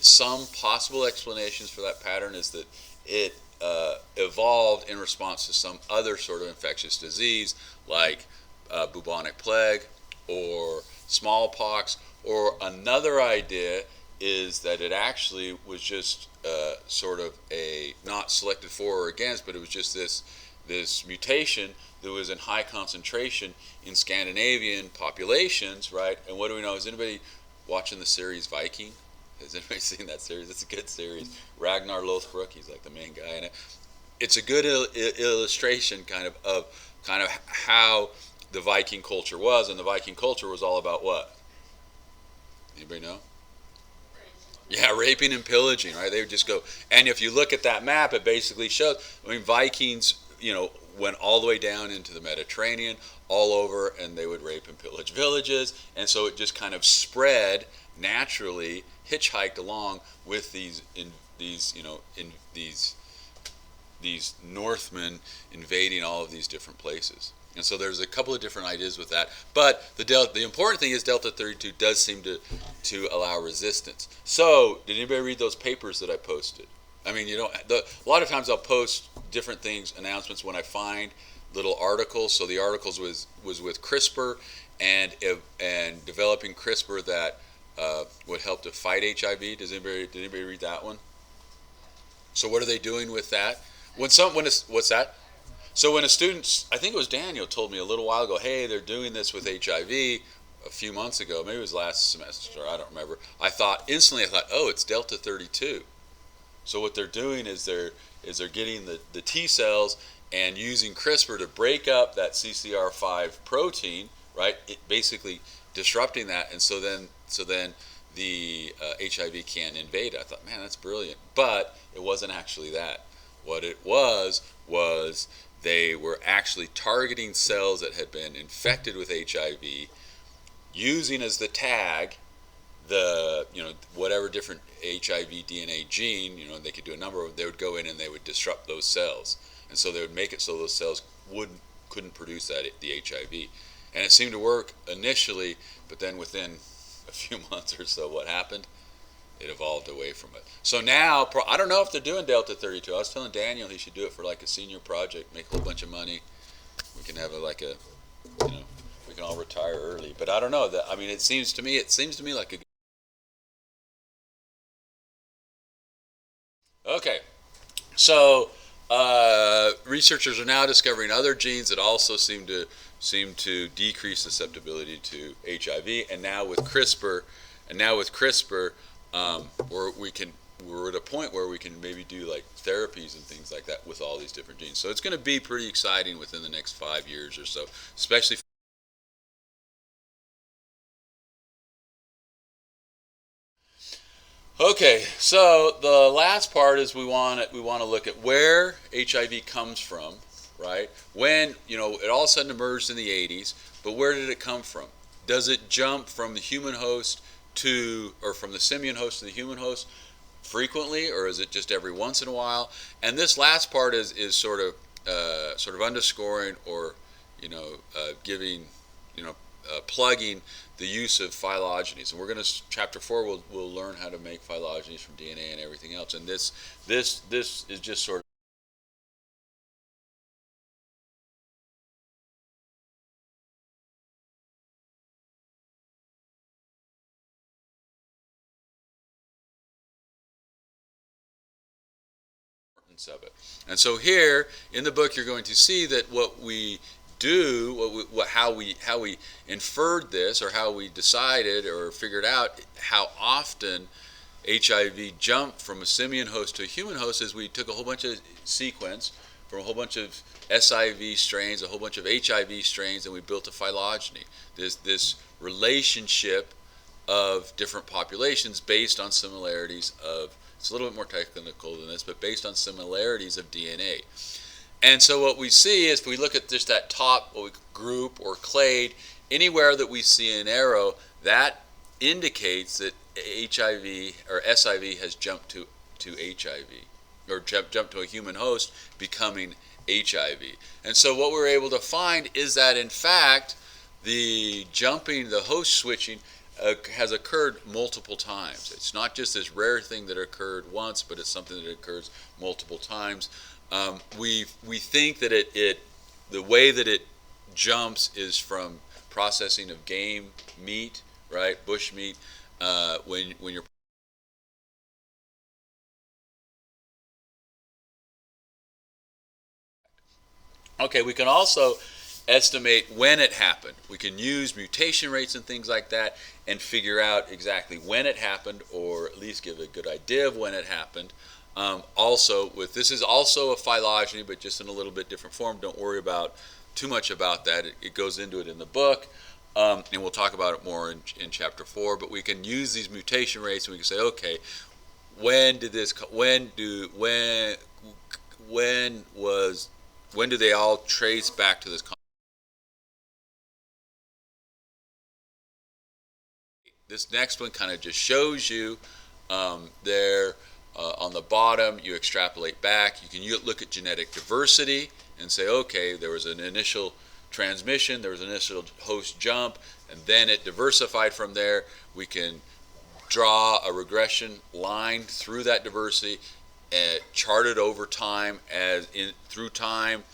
Some possible explanations for that pattern is that it evolved in response to some other sort of infectious disease like bubonic plague or smallpox, or another idea is that it actually was just sort of not selected for or against, but it was just this mutation that was in high concentration in Scandinavian populations, right? And what do we know? Is anybody watching the series Viking? Has anybody seen that series? It's a good series. Ragnar Lothbrok, he's like the main guy in it. It's a good illustration kind of how the Viking culture was, and the Viking culture was all about what? Anybody know? Yeah, raping and pillaging, right? They would just go, and if you look at that map, it basically shows, Vikings, went all the way down into the Mediterranean, all over, and they would rape and pillage villages, and so it just kind of spread naturally, hitchhiked along with these Northmen invading all of these different places. And so there's a couple of different ideas with that. But the important thing is delta 32 does seem to allow resistance. So did anybody read those papers that I posted? I mean, a lot of times I'll post different things, announcements, when I find little articles. So the articles was with CRISPR and developing CRISPR that would help to fight HIV. Did anybody read that one? So what are they doing with that? What's that? So when a student, I think it was Daniel, told me a little while ago, hey, they're doing this with HIV a few months ago, maybe it was last semester, I don't remember. Instantly I thought, oh, it's delta 32. So what they're doing is they're getting the T cells and using CRISPR to break up that CCR5 protein, right? It basically disrupting that, and so then the HIV can't invade. I thought, man, that's brilliant. But it wasn't actually that. What it was they were actually targeting cells that had been infected with HIV, using as the tag the, whatever different HIV DNA gene, they could do a number of, they would go in and they would disrupt those cells. And so they would make it so those cells couldn't produce the HIV. And it seemed to work initially, but then within a few months or so, what happened? It evolved away from it. So now, I don't know if they're doing Delta 32. I was telling Daniel he should do it for like a senior project, make a whole bunch of money. We can have we can all retire early. But I don't know. It seems to me like a. Okay, so researchers are now discovering other genes that also seem to decrease susceptibility to HIV, and now with CRISPR, we're at a point where we can maybe do like therapies and things like that with all these different genes. So it's going to be pretty exciting within the next 5 years or so, especially. Okay, so the last part is we want to look at where HIV comes from, right? When, it all of a sudden emerged in the 80s, but where did it come from? Does it jump from the human host or from the simian host to the human host frequently, or is it just every once in a while? And this last part is sort of underscoring or giving plugging the use of phylogenies. And we're going to, chapter 4, we'll learn how to make phylogenies from DNA and everything else. And this is just sort of. Of it. And so here in the book you're going to see that what we do, how we inferred this, or how we decided or figured out how often HIV jumped from a simian host to a human host, is we took a whole bunch of sequence from a whole bunch of SIV strains, a whole bunch of HIV strains, and we built a phylogeny. This relationship of different populations based on similarities of, it's a little bit more technical than this, but based on similarities of DNA. And so what we see is, if we look at just that top group or clade, anywhere that we see an arrow, that indicates that HIV or SIV has jumped to HIV, or jumped to a human host, becoming HIV. And so what we're able to find is that, in fact, the host switching has occurred multiple times. It's not just this rare thing that occurred once, but it's something that occurs multiple times. We think that the way that it jumps is from processing of game meat, right, bush meat. When you're okay, we can also estimate when it happened. We can use mutation rates and things like that and figure out exactly when it happened, or at least give a good idea of when it happened. This is also a phylogeny, but just in a little bit different form. Don't worry about too much about that. It goes into it in the book, and we'll talk about it more in chapter 4. But we can use these mutation rates, and we can say, okay, when do they all trace back to this? This next one kind of just shows you there on the bottom. You extrapolate back. You can look at genetic diversity and say, okay, there was an initial transmission, there was an initial host jump, and then it diversified from there. We can draw a regression line through that diversity, chart it over time. Through time,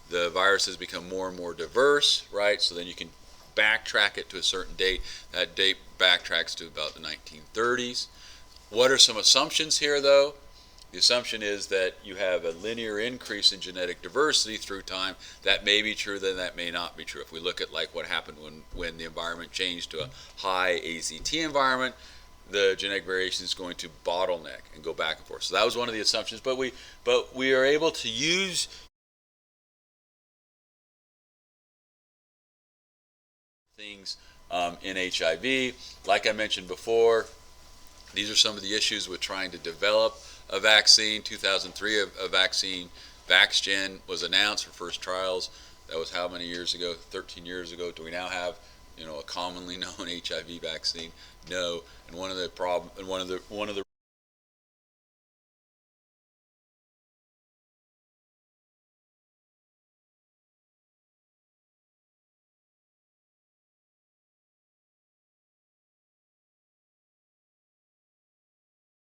the viruses become more and more diverse, right? So then you can backtrack it to a certain date. That date backtracks to about the 1930s. What are some assumptions here, though? The assumption is that you have a linear increase in genetic diversity through time. That may be true, then that may not be true. If we look at like what happened when the environment changed to a high AZT environment, the genetic variation is going to bottleneck and go back and forth. So that was one of the assumptions. But we are able to use things in HIV. Like I mentioned before, these are some of the issues with trying to develop a vaccine. 2003, a vaccine, VaxGen, was announced for first trials. That was how many years ago? 13 years ago. Do we now have, a commonly known HIV vaccine? No. And one of the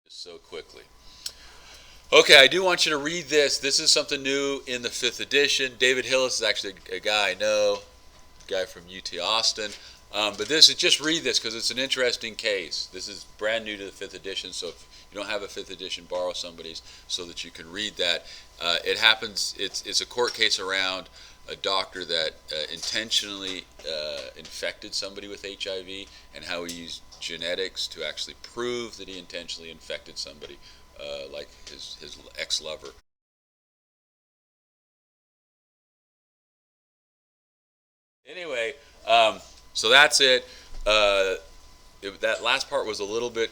so quickly. Okay, I do want you to read this. This is something new in the 5th edition. David Hillis is actually a guy I know, a guy from UT Austin. But just read this because it's an interesting case. This is brand new to the 5th edition, so if you don't have a 5th edition, borrow somebody's so that you can read that. It happens, it's a court case around a doctor that intentionally infected somebody with HIV and how he used genetics to actually prove that he intentionally infected somebody, like his ex-lover. Anyway, so that's it. That last part was a little bit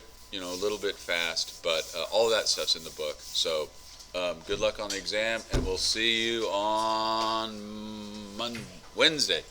fast, but all of that stuff's in the book. So good luck on the exam, and we'll see you on Wednesday.